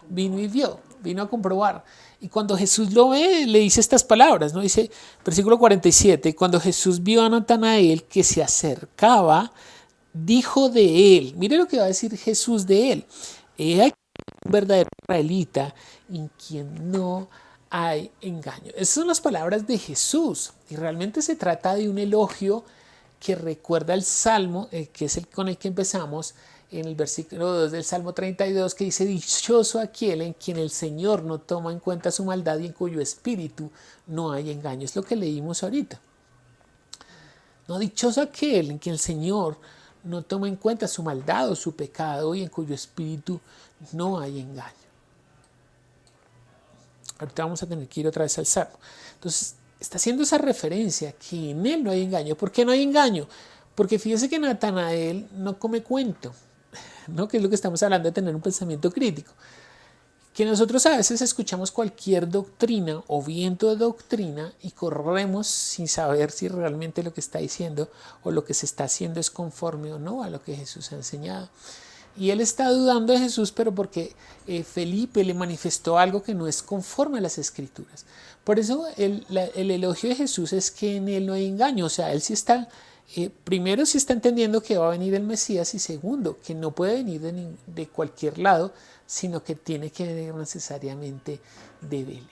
vino a comprobar. Y cuando Jesús lo ve, le dice estas palabras, ¿no? Dice, versículo 47, cuando Jesús vio a Natanael que se acercaba, dijo de él, mire lo que va a decir Jesús de él, he aquí un verdadero israelita en quien no hay engaño. Esas son las palabras de Jesús, y realmente se trata de un elogio que recuerda el Salmo, que es el con el que empezamos, en el versículo 2 del Salmo 32, que dice, dichoso aquel en quien el Señor no toma en cuenta su maldad y en cuyo espíritu no hay engaño. Es lo que leímos ahorita. No, dichoso aquel en quien el Señor no toma en cuenta su maldad o su pecado y en cuyo espíritu no hay engaño. Ahorita vamos a tener que ir otra vez al Salmo. Entonces, está haciendo esa referencia que en él no hay engaño. ¿Por qué no hay engaño? Porque fíjese que Natanael no come cuento, ¿no? Que es lo que estamos hablando de tener un pensamiento crítico. Que nosotros a veces escuchamos cualquier doctrina o viento de doctrina y corremos sin saber si realmente lo que está diciendo o lo que se está haciendo es conforme o no a lo que Jesús ha enseñado. Y él está dudando de Jesús, pero porque Felipe le manifestó algo que no es conforme a las Escrituras. Por eso el elogio de Jesús es que en él no hay engaño. O sea, él sí está, primero sí está entendiendo que va a venir el Mesías, y segundo, que no puede venir de cualquier lado, sino que tiene que venir necesariamente de Belén.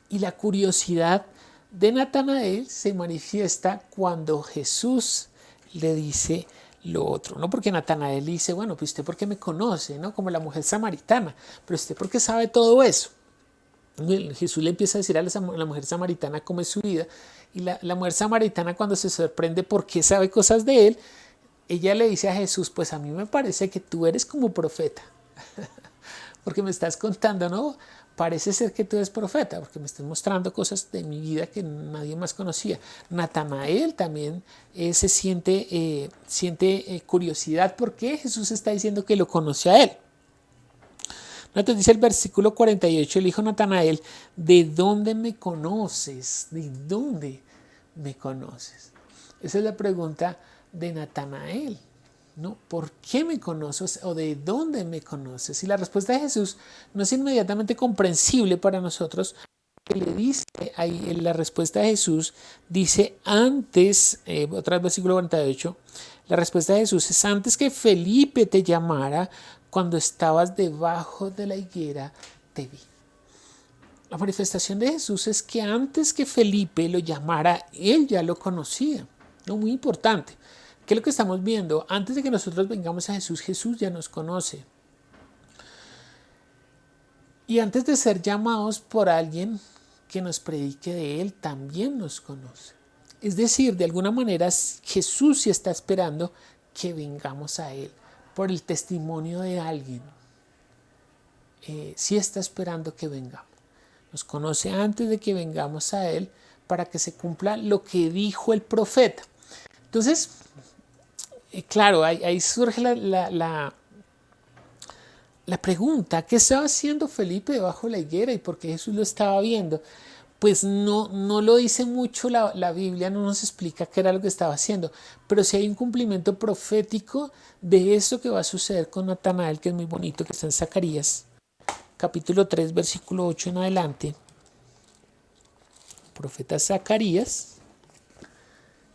Y la curiosidad de Natanael se manifiesta cuando Jesús le dice lo otro, ¿no? Porque Natanael dice, bueno, pues usted ¿por qué me conoce? ¿No? Como la mujer samaritana, pero usted ¿por qué sabe todo eso? Jesús le empieza a decir a la mujer samaritana cómo es su vida, y la mujer samaritana, cuando se sorprende por qué sabe cosas de él, ella le dice a Jesús, pues a mí me parece que tú eres como profeta, porque me estás contando, ¿no? Parece ser que tú eres profeta, porque me estás mostrando cosas de mi vida que nadie más conocía. Natanael también se siente curiosidad porque Jesús está diciendo que lo conoce a él. Entonces dice el versículo 48, el hijo Natanael, ¿de dónde me conoces? ¿De dónde me conoces? Esa es la pregunta de Natanael. ¿no? ¿Por qué me conoces o de dónde me conoces? Y la respuesta de Jesús no es inmediatamente comprensible para nosotros. Que le dice ahí en la respuesta de Jesús, dice antes, otra vez versículo 48, la respuesta de Jesús es: antes que Felipe te llamara, cuando estabas debajo de la higuera, te vi. La manifestación de Jesús es que antes que Felipe lo llamara, él ya lo conocía. ¿No? Muy importante. ¿Qué es lo que estamos viendo? Antes de que nosotros vengamos a Jesús, Jesús ya nos conoce. Y antes de ser llamados por alguien que nos predique de Él, también nos conoce. Es decir, de alguna manera Jesús sí está esperando que vengamos a Él por el testimonio de alguien. Sí está esperando que vengamos. Nos conoce antes de que vengamos a Él para que se cumpla lo que dijo el profeta. Entonces, claro, ahí surge la pregunta: ¿qué estaba haciendo Felipe debajo de la higuera y por qué Jesús lo estaba viendo? Pues no lo dice mucho la Biblia, no nos explica qué era lo que estaba haciendo, pero sí hay un cumplimiento profético de esto que va a suceder con Natanael, que es muy bonito, que está en Zacarías, capítulo 3, versículo 8 en adelante. Profeta Zacarías,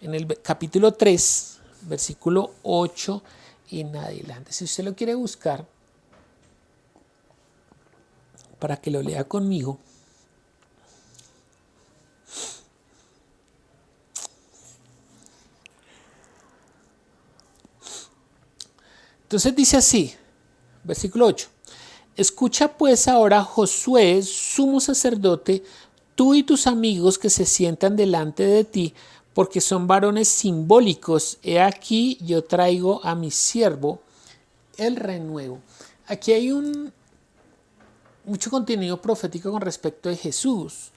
en el capítulo 3, versículo 8 en adelante. Si usted lo quiere buscar, para que lo lea conmigo. Entonces dice así, versículo 8. Escucha pues ahora, Josué, sumo sacerdote, tú y tus amigos que se sientan delante de ti, porque son varones simbólicos. He aquí yo traigo a mi siervo el renuevo. Aquí hay mucho contenido profético con respecto de Jesús,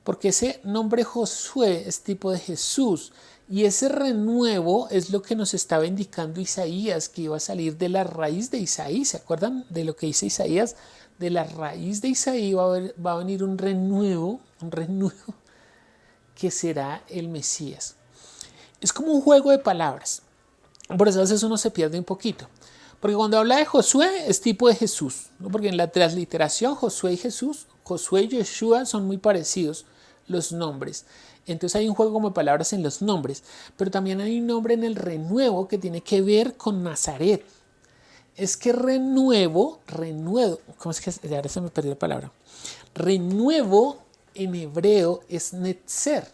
porque ese nombre Josué es tipo de Jesús, y ese renuevo es lo que nos estaba indicando Isaías, que iba a salir de la raíz de Isaí. ¿Se acuerdan de lo que dice Isaías? De la raíz de Isaí va a venir un renuevo que será el Mesías. Es como un juego de palabras, por eso a veces uno se pierde un poquito. Porque cuando habla de Josué es tipo de Jesús, ¿no? Porque en la transliteración Josué y Jesús, Josué y Yeshua son muy parecidos los nombres. Entonces hay un juego como de palabras en los nombres, pero también hay un nombre en el renuevo que tiene que ver con Nazaret. Es que renuevo, ¿cómo es que ahora se me perdió la palabra? Renuevo en hebreo es netzer,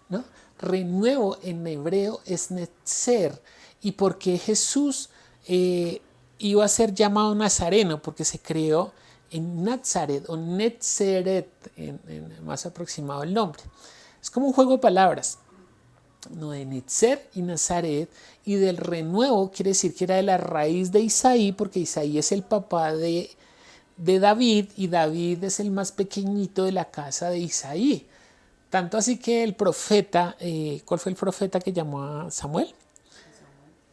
¿no? Renuevo en hebreo es netzer. ¿Y por qué Jesús iba a ser llamado Nazareno? Porque se creó en Nazaret o Netzeret, en más aproximado el nombre. Es como un juego de palabras, ¿no? De Netzer y Nazaret, y del renuevo quiere decir que era de la raíz de Isaí, porque Isaí es el papá de David, y David es el más pequeñito de la casa de Isaí. Tanto así que el profeta, ¿cuál fue el profeta que llamó a Samuel?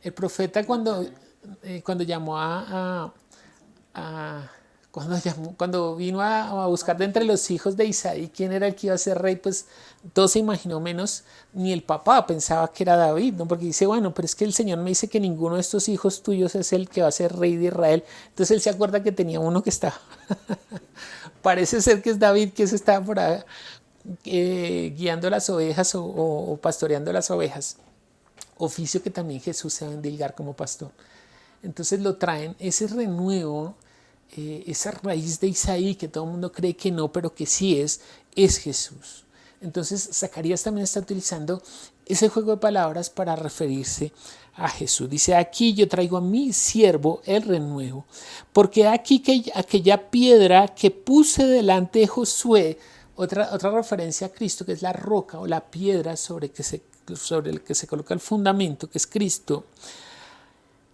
El profeta cuando llamó cuando vino a buscar de entre los hijos de Isaí quién era el que iba a ser rey, pues todo se imaginó menos, ni el papá pensaba que era David, ¿no? Porque dice, bueno, pero es que el Señor me dice que ninguno de estos hijos tuyos es el que va a ser rey de Israel. Entonces él se acuerda que tenía uno que está parece ser que es David, que se estaba por ahí guiando las ovejas o pastoreando las ovejas, oficio que también Jesús se va a endilgar como pastor. Entonces lo traen, ese renuevo, esa raíz de Isaí que todo el mundo cree que no, pero que sí es Jesús. Entonces Zacarías también está utilizando ese juego de palabras para referirse a Jesús. Dice, aquí yo traigo a mi siervo el renuevo, porque aquí que aquella piedra que puse delante de Josué, otra referencia a Cristo, que es la roca o la piedra sobre el que se coloca el fundamento, que es Cristo.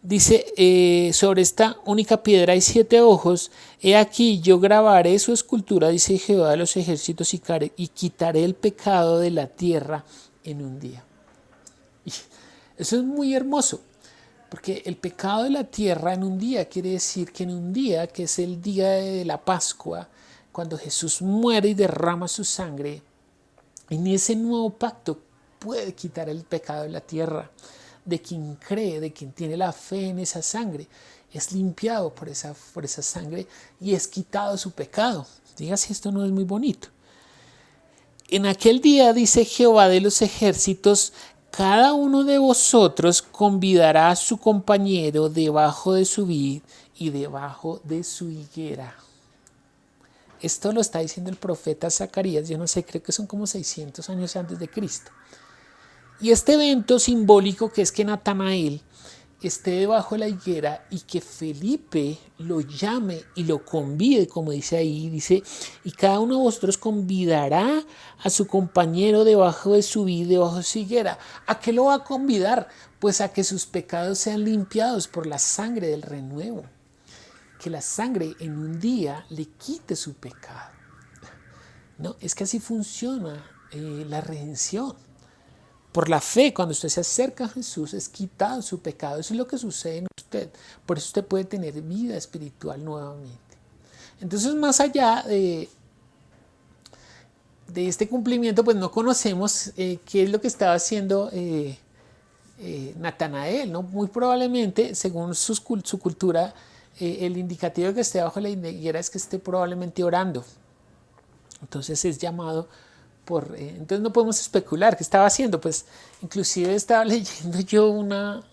Dice, sobre esta única piedra hay 7 ojos. He aquí yo grabaré su escultura, dice Jehová de los ejércitos, y quitaré el pecado de la tierra en un día. Y eso es muy hermoso, porque el pecado de la tierra en un día quiere decir que en un día, que es el día de la Pascua, cuando Jesús muere y derrama su sangre, en ese nuevo pacto puede quitar el pecado de la tierra. de quien cree, de quien tiene la fe en esa sangre, es limpiado por esa sangre y es quitado su pecado. Diga si esto no es muy bonito. En aquel día, dice Jehová de los ejércitos, cada uno de vosotros convidará a su compañero debajo de su vid y debajo de su higuera. Esto lo está diciendo el profeta Zacarías, yo no sé, creo que son como 600 años antes de Cristo. Y este evento simbólico, que es que Natanael esté debajo de la higuera y que Felipe lo llame y lo convide, como dice ahí, dice, y cada uno de vosotros convidará a su compañero debajo de su vid, debajo de su higuera. ¿A qué lo va a convidar? Pues a que sus pecados sean limpiados por la sangre del renuevo. Que la sangre en un día le quite su pecado. No, es que así funciona la redención. Por la fe, cuando usted se acerca a Jesús, es quitado su pecado. Eso es lo que sucede en usted. Por eso usted puede tener vida espiritual nuevamente. Entonces, más allá de este cumplimiento, pues no conocemos qué es lo que estaba haciendo Natanael, ¿no? Muy probablemente, según su cultura, el indicativo de que esté bajo la higuera es que esté probablemente orando. Entonces es llamado entonces no podemos especular qué estaba haciendo. Pues inclusive estaba leyendo yo una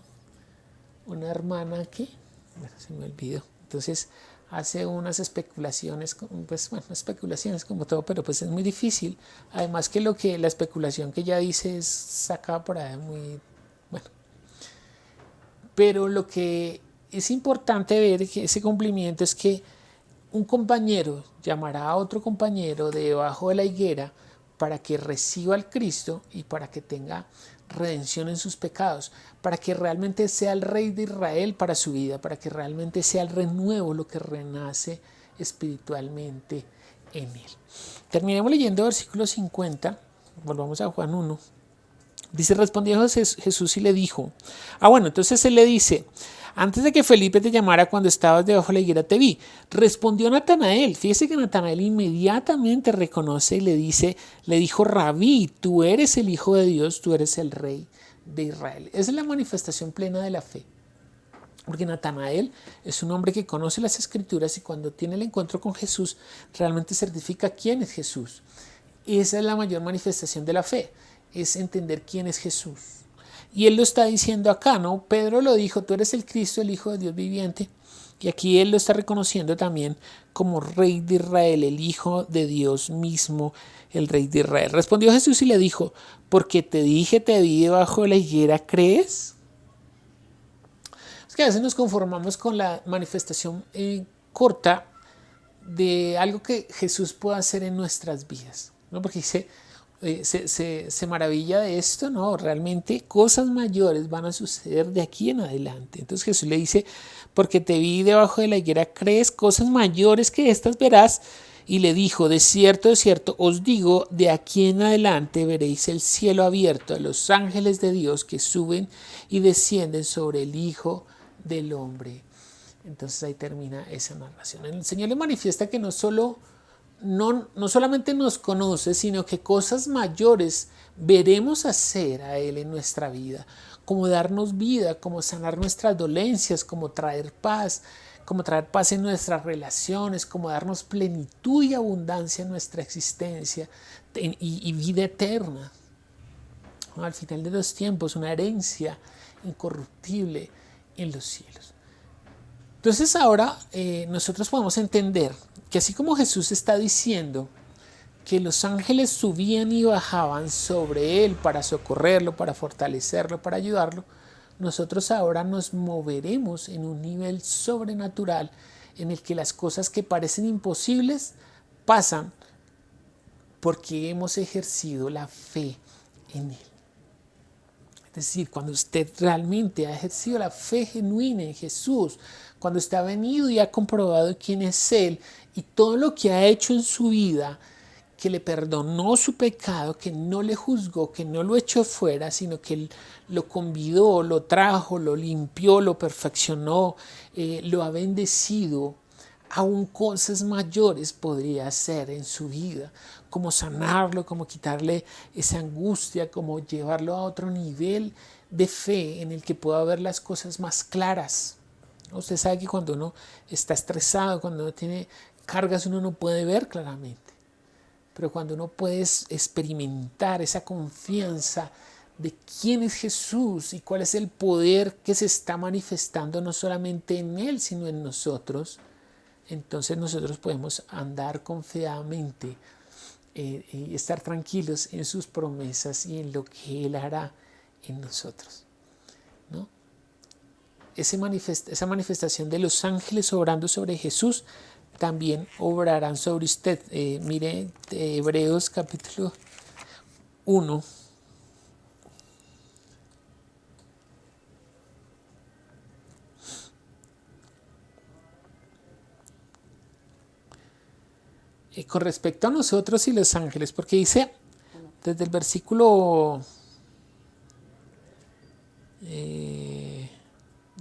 hermana aquí, bueno, se me olvidó, entonces hace unas especulaciones, pues bueno, especulaciones como todo, pero pues es muy difícil, además que la especulación que ella dice es sacada por ahí muy, bueno, pero lo que es importante ver que ese cumplimiento es que un compañero llamará a otro compañero debajo de la higuera para que reciba al Cristo y para que tenga redención en sus pecados, para que realmente sea el Rey de Israel para su vida, para que realmente sea el renuevo lo que renace espiritualmente en él. Terminemos leyendo versículo 50, volvamos a Juan 1. Dice, respondió Jesús y le dijo, entonces él le dice, antes de que Felipe te llamara cuando estabas debajo de la higuera te vi. Respondió Natanael. Fíjese que Natanael inmediatamente reconoce y le dijo, Rabí, tú eres el Hijo de Dios, tú eres el Rey de Israel. Esa es la manifestación plena de la fe. Porque Natanael es un hombre que conoce las Escrituras y cuando tiene el encuentro con Jesús realmente certifica quién es Jesús. Esa es la mayor manifestación de la fe, es entender quién es Jesús. Y él lo está diciendo acá, ¿no? Pedro lo dijo, tú eres el Cristo, el Hijo de Dios viviente. Y aquí él lo está reconociendo también como Rey de Israel, el Hijo de Dios mismo, el Rey de Israel. Respondió Jesús y le dijo, porque te dije, te vi debajo de la higuera, ¿crees? Es que a veces nos conformamos con la manifestación corta de algo que Jesús puede hacer en nuestras vidas, ¿no? Porque dice, se maravilla de esto, no, realmente cosas mayores van a suceder de aquí en adelante. Entonces Jesús le dice, porque te vi debajo de la higuera, ¿crees? Cosas mayores que estas verás. Y le dijo, de cierto, os digo, de aquí en adelante veréis el cielo abierto, a los ángeles de Dios que suben y descienden sobre el Hijo del Hombre. Entonces ahí termina esa narración. El Señor le manifiesta que no solamente nos conoce, sino que cosas mayores veremos hacer a Él en nuestra vida, como darnos vida, como sanar nuestras dolencias, como traer paz en nuestras relaciones, como darnos plenitud y abundancia en nuestra existencia y vida eterna. Al final de los tiempos, una herencia incorruptible en los cielos. Entonces ahora nosotros podemos entender que así como Jesús está diciendo que los ángeles subían y bajaban sobre él para socorrerlo, para fortalecerlo, para ayudarlo, nosotros ahora nos moveremos en un nivel sobrenatural en el que las cosas que parecen imposibles pasan porque hemos ejercido la fe en él. Es decir, cuando usted realmente ha ejercido la fe genuina en Jesús, cuando usted ha venido y ha comprobado quién es Él y todo lo que ha hecho en su vida, que le perdonó su pecado, que no le juzgó, que no lo echó fuera, sino que lo convidó, lo trajo, lo limpió, lo perfeccionó, lo ha bendecido, aún cosas mayores podría hacer en su vida, como sanarlo, como quitarle esa angustia, como llevarlo a otro nivel de fe en el que pueda ver las cosas más claras. Usted sabe que cuando uno está estresado, cuando uno tiene cargas, uno no puede ver claramente. Pero cuando uno puede experimentar esa confianza de quién es Jesús y cuál es el poder que se está manifestando no solamente en Él, sino en nosotros, entonces nosotros podemos andar confiadamente y estar tranquilos en sus promesas y en lo que Él hará en nosotros, ¿no? Esa manifestación de los ángeles obrando sobre Jesús también obrarán sobre usted. Mire Hebreos capítulo 1. Con respecto a nosotros y los ángeles, porque dice desde el versículo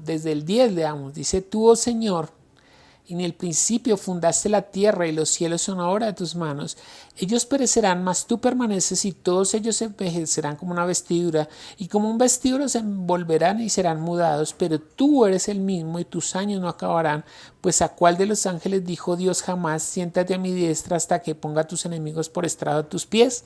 desde el 10 leamos, dice: tú, oh Señor, en el principio fundaste la tierra y los cielos son obra de tus manos. Ellos perecerán, mas tú permaneces, y todos ellos se envejecerán como una vestidura, y como un vestido se envolverán y serán mudados. Pero tú eres el mismo, y tus años no acabarán. Pues a cuál de los ángeles dijo Dios jamás: siéntate a mi diestra hasta que ponga a tus enemigos por estrado de tus pies?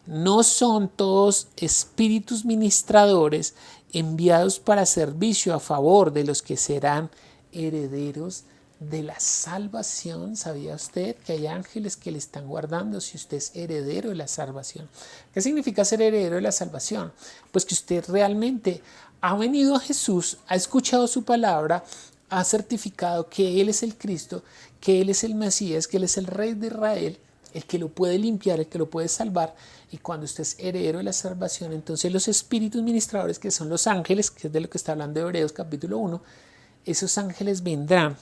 ¿No son todos espíritus ministradores enviados para servicio a favor de los que serán herederos de la salvación? ¿Sabía usted que hay ángeles que le están guardando si usted es heredero de la salvación? ¿Qué significa ser heredero de la salvación? Pues que usted realmente ha venido a Jesús, ha escuchado su palabra, ha certificado que Él es el Cristo, que Él es el Mesías, que Él es el Rey de Israel, el que lo puede limpiar, el que lo puede salvar. Y cuando usted es heredero de la salvación, entonces los espíritus ministradores, que son los ángeles, que es de lo que está hablando Hebreos capítulo 1, esos ángeles vendrán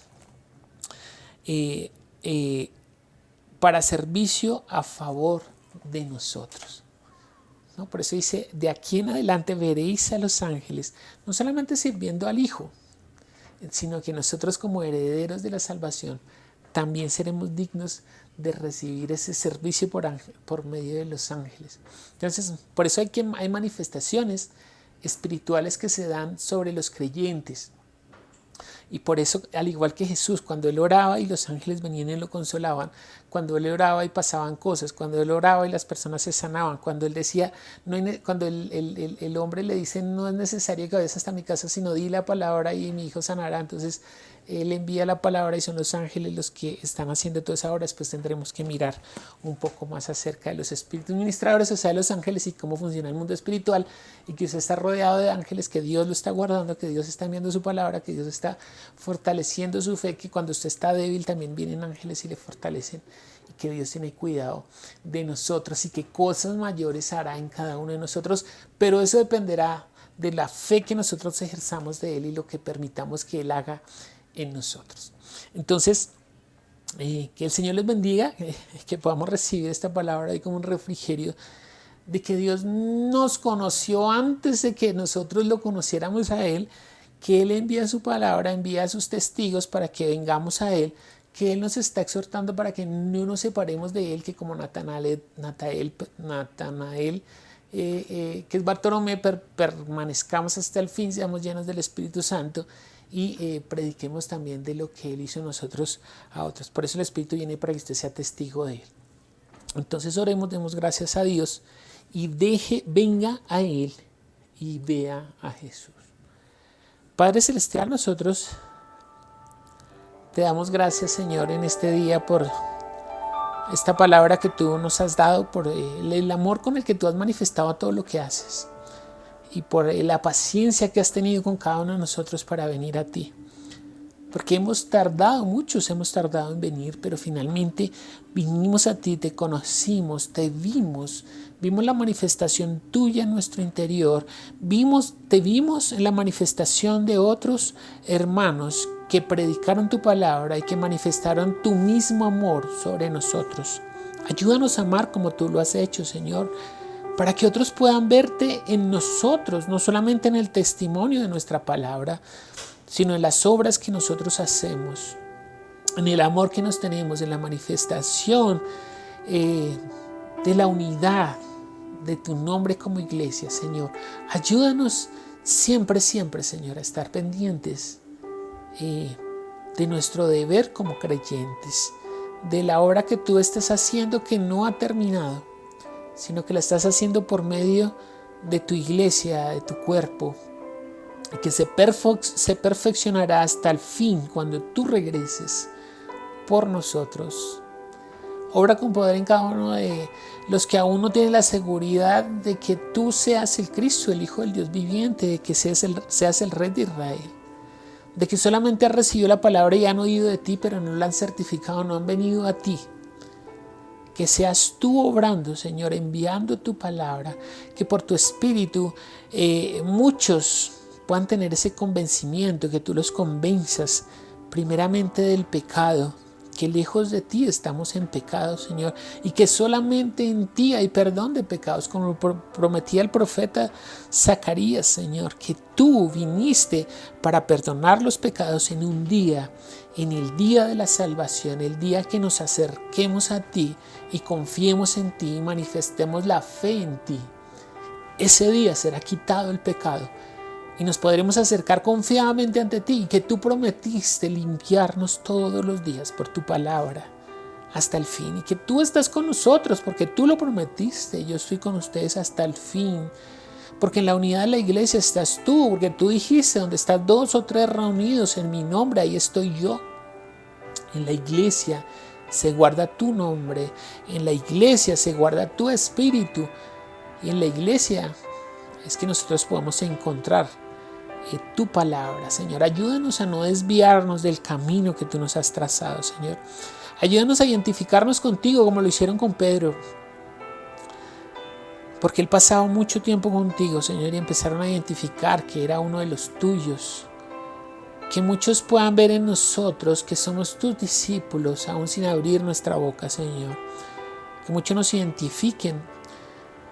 para servicio a favor de nosotros, ¿no? Por eso dice: de aquí en adelante veréis a los ángeles, no solamente sirviendo al Hijo, sino que nosotros como herederos de la salvación también seremos dignos de recibir ese servicio por medio de los ángeles. Entonces, por eso hay manifestaciones espirituales que se dan sobre los creyentes. Y por eso, al igual que Jesús, cuando Él oraba y los ángeles venían y lo consolaban, cuando Él oraba y pasaban cosas, cuando Él oraba y las personas se sanaban, cuando Él decía, cuando el hombre le dice: no es necesario que vayas hasta mi casa, sino di la palabra y mi hijo sanará. Entonces Él envía la palabra y son los ángeles los que están haciendo toda esa obra. Después tendremos que mirar un poco más acerca de los espíritus ministradores, o sea, de los ángeles, y cómo funciona el mundo espiritual, y que usted está rodeado de ángeles, que Dios lo está guardando, que Dios está enviando su palabra, que Dios está fortaleciendo su fe, que cuando usted está débil también vienen ángeles y le fortalecen, y que Dios tiene cuidado de nosotros y que cosas mayores hará en cada uno de nosotros. Pero eso dependerá de la fe que nosotros ejerzamos de Él y lo que permitamos que Él haga en nosotros. Entonces, que el Señor les bendiga, que podamos recibir esta palabra ahí como un refrigerio de que Dios nos conoció antes de que nosotros lo conociéramos a Él, que Él envía su palabra, envía a sus testigos para que vengamos a Él, que Él nos está exhortando para que no nos separemos de Él, que como Natanael que es Bartolomé, permanezcamos hasta el fin, seamos llenos del Espíritu Santo y prediquemos también de lo que Él hizo en nosotros a otros. Por eso el Espíritu viene para que usted sea testigo de Él. Entonces oremos, demos gracias a Dios y venga a Él y vea a Jesús. Padre Celestial, nosotros te damos gracias, Señor, en este día por esta palabra que tú nos has dado, por el amor con el que tú has manifestado todo lo que haces y por la paciencia que has tenido con cada uno de nosotros para venir a ti. Porque muchos hemos tardado en venir, pero finalmente vinimos a ti, te conocimos, te vimos la manifestación tuya en nuestro interior, te vimos en la manifestación de otros hermanos que predicaron tu palabra y que manifestaron tu mismo amor sobre nosotros. Ayúdanos a amar como tú lo has hecho, Señor, para que otros puedan verte en nosotros, no solamente en el testimonio de nuestra palabra, sino en las obras que nosotros hacemos, en el amor que nos tenemos, en la manifestación de la unidad de tu nombre como iglesia, Señor. Ayúdanos, siempre, siempre, Señor, a estar pendientes de nuestro deber como creyentes, de la obra que tú estás haciendo que no ha terminado, sino que la estás haciendo por medio de tu iglesia, de tu cuerpo, y que se perfeccionará hasta el fin cuando tú regreses por nosotros. Obra con poder en cada uno de los que aún no tienen la seguridad de que tú seas el Cristo, el Hijo del Dios viviente, de que seas el Rey de Israel, de que solamente han recibido la palabra y han oído de ti, pero no la han certificado, no han venido a ti. Que seas tú obrando, Señor, enviando tu palabra, que por tu Espíritu muchos puedan tener ese convencimiento, que tú los convenzas primeramente del pecado, que lejos de ti estamos en pecado, Señor, y que solamente en ti hay perdón de pecados, como prometía el profeta Zacarías, Señor, que tú viniste para perdonar los pecados en un día, en el día de la salvación, el día que nos acerquemos a ti y confiemos en ti y manifestemos la fe en ti. Ese día será quitado el pecado y nos podremos acercar confiadamente ante ti, que tú prometiste limpiarnos todos los días por tu palabra hasta el fin, y que tú estás con nosotros porque tú lo prometiste. Yo estoy con ustedes hasta el fin, porque en la unidad de la iglesia estás tú, porque tú dijiste: donde están 2 o 3 reunidos en mi nombre, ahí estoy yo. En la iglesia se guarda tu nombre, en la iglesia se guarda tu espíritu, y en la iglesia es que nosotros podamos encontrar tu palabra. Señor, ayúdanos a no desviarnos del camino que tú nos has trazado, Señor. Ayúdanos a identificarnos contigo como lo hicieron con Pedro, porque él pasaba mucho tiempo contigo, Señor, y empezaron a identificar que era uno de los tuyos. Que muchos puedan ver en nosotros que somos tus discípulos, aún sin abrir nuestra boca, Señor. Que muchos nos identifiquen,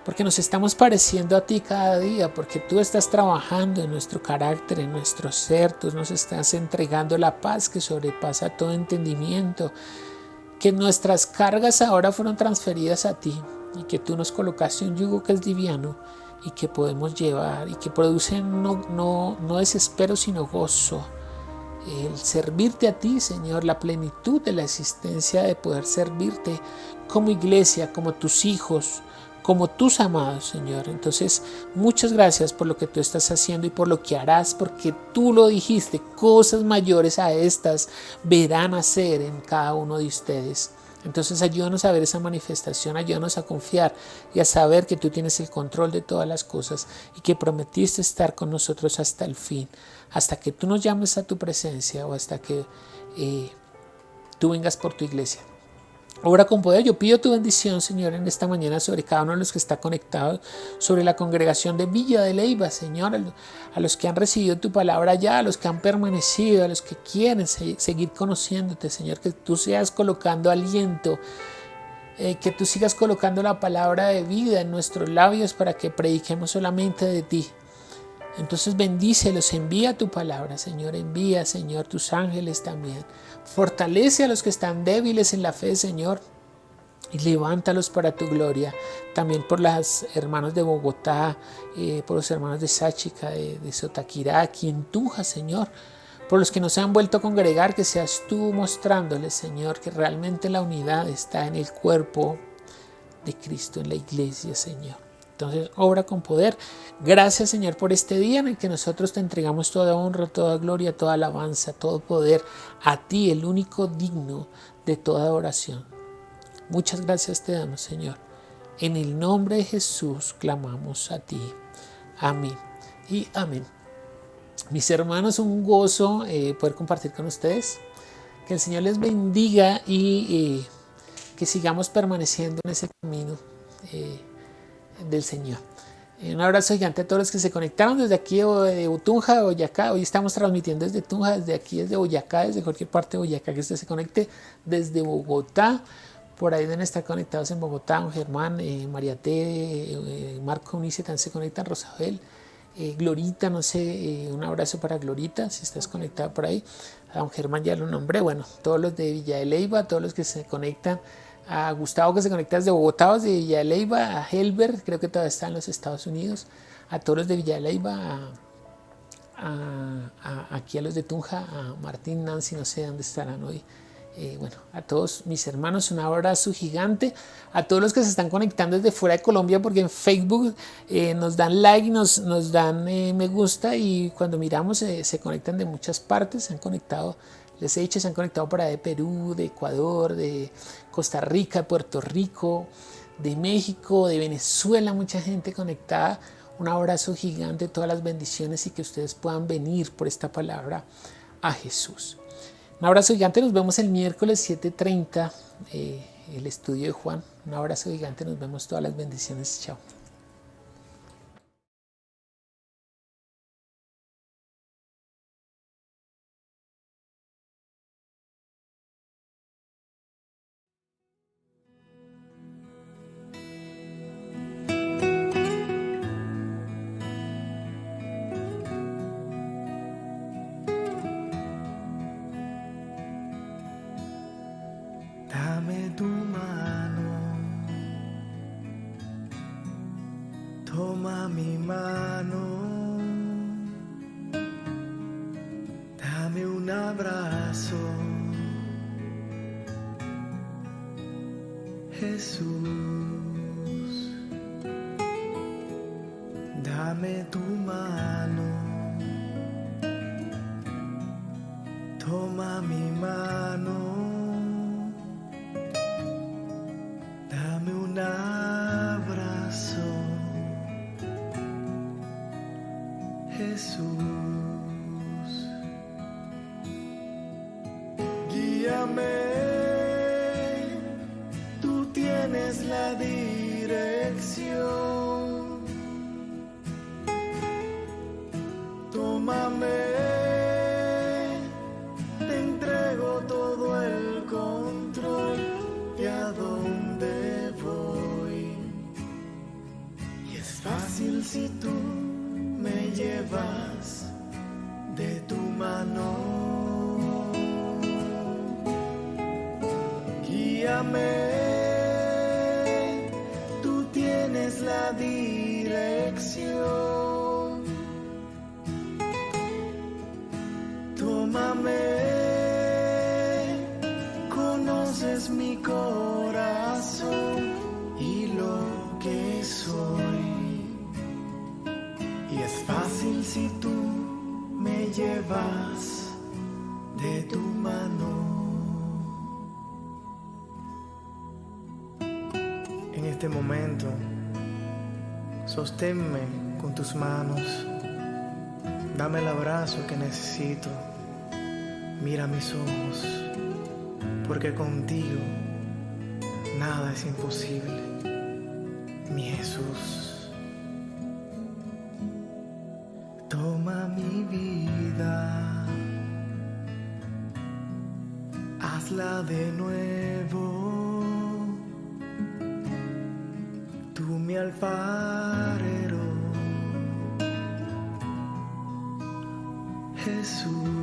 porque nos estamos pareciendo a ti cada día, porque tú estás trabajando en nuestro carácter, en nuestro ser. Tú nos estás entregando la paz que sobrepasa todo entendimiento, que nuestras cargas ahora fueron transferidas a ti, y que tú nos colocaste un yugo que es liviano y que podemos llevar, y que produce no desespero sino gozo. El servirte a ti, Señor, la plenitud de la existencia de poder servirte como iglesia, como tus hijos, como tus amados, Señor. Entonces, muchas gracias por lo que tú estás haciendo y por lo que harás, porque tú lo dijiste: cosas mayores a estas verán hacer en cada uno de ustedes. Entonces, ayúdanos a ver esa manifestación, ayúdanos a confiar y a saber que tú tienes el control de todas las cosas y que prometiste estar con nosotros hasta el fin, hasta que tú nos llames a tu presencia o hasta que tú vengas por tu iglesia. Obra con poder. Yo pido tu bendición, Señor, en esta mañana sobre cada uno de los que está conectados, sobre la congregación de Villa de Leyva, Señor, a los que han recibido tu palabra ya, a los que han permanecido, a los que quieren seguir conociéndote, Señor, que tú seas colocando aliento, que tú sigas colocando la palabra de vida en nuestros labios para que prediquemos solamente de ti. Entonces bendícelos, envía tu palabra, Señor, envía, Señor, tus ángeles también. Fortalece a los que están débiles en la fe, Señor, y levántalos para tu gloria. También por las hermanos de Bogotá, por los hermanos de Sáchica, de Sotaquirá, quien Tunja, Señor, por los que nos han vuelto a congregar, que seas tú mostrándoles, Señor, que realmente la unidad está en el cuerpo de Cristo, en la iglesia, Señor. Entonces, obra con poder. Gracias, Señor, por este día en el que nosotros te entregamos toda honra, toda gloria, toda alabanza, todo poder a ti, el único digno de toda oración. Muchas gracias te damos, Señor. En el nombre de Jesús clamamos a ti. Amén y amén. Mis hermanos, un gozo poder compartir con ustedes. Que el Señor les bendiga y que sigamos permaneciendo en ese camino del Señor. Un abrazo gigante a todos los que se conectaron desde aquí de Tunja, de Boyacá. Hoy estamos transmitiendo desde Tunja, desde aquí, desde Boyacá, desde cualquier parte de Boyacá que usted se conecte, desde Bogotá. Por ahí deben estar conectados en Bogotá, don Germán, María T, Marco Unice también se conectan, Rosabel, Glorita, no sé, un abrazo para Glorita, si estás conectado por ahí. A don Germán ya lo nombré, bueno, todos los de Villa de Leyva, todos los que se conectan, a Gustavo que se conecta desde Bogotá, desde Villa de Leyva, a Helber, creo que todavía está en los Estados Unidos, a todos los de Villa de Leyva, aquí a los de Tunja, a Martín, Nancy, no sé dónde estarán hoy. Bueno, a todos mis hermanos un abrazo gigante, a todos los que se están conectando desde fuera de Colombia, porque en Facebook nos dan like, nos dan me gusta, y cuando miramos se conectan de muchas partes. Se han conectado, les he dicho, se han conectado por ahí de Perú, de Ecuador, de Costa Rica, de Puerto Rico, de México, de Venezuela, mucha gente conectada. Un abrazo gigante, todas las bendiciones, y que ustedes puedan venir por esta palabra a Jesús. Un abrazo gigante, nos vemos el miércoles 7:30, el estudio de Juan. Un abrazo gigante, nos vemos, todas las bendiciones, chao. Dame tu mano, toma mi mano, dame un abrazo, Jesús. Dame tu mano, toma mi mano. Dame un abrazo, Jesús. Guíame, tú tienes la dirección. Tómame, te entrego todo el control de a dónde voy. Y es fácil si tú me llevas de tu mano. Guíame, tú tienes la dirección. Tómame, conoces mi corazón y lo que soy. Y es fácil si tú me llevas de tu mano. En este momento, sosténme con tus manos. Dame el abrazo que necesito. Mira mis ojos, porque contigo nada es imposible, mi Jesús. Toma mi vida, hazla de nuevo. Tú mi alfarero, Jesús.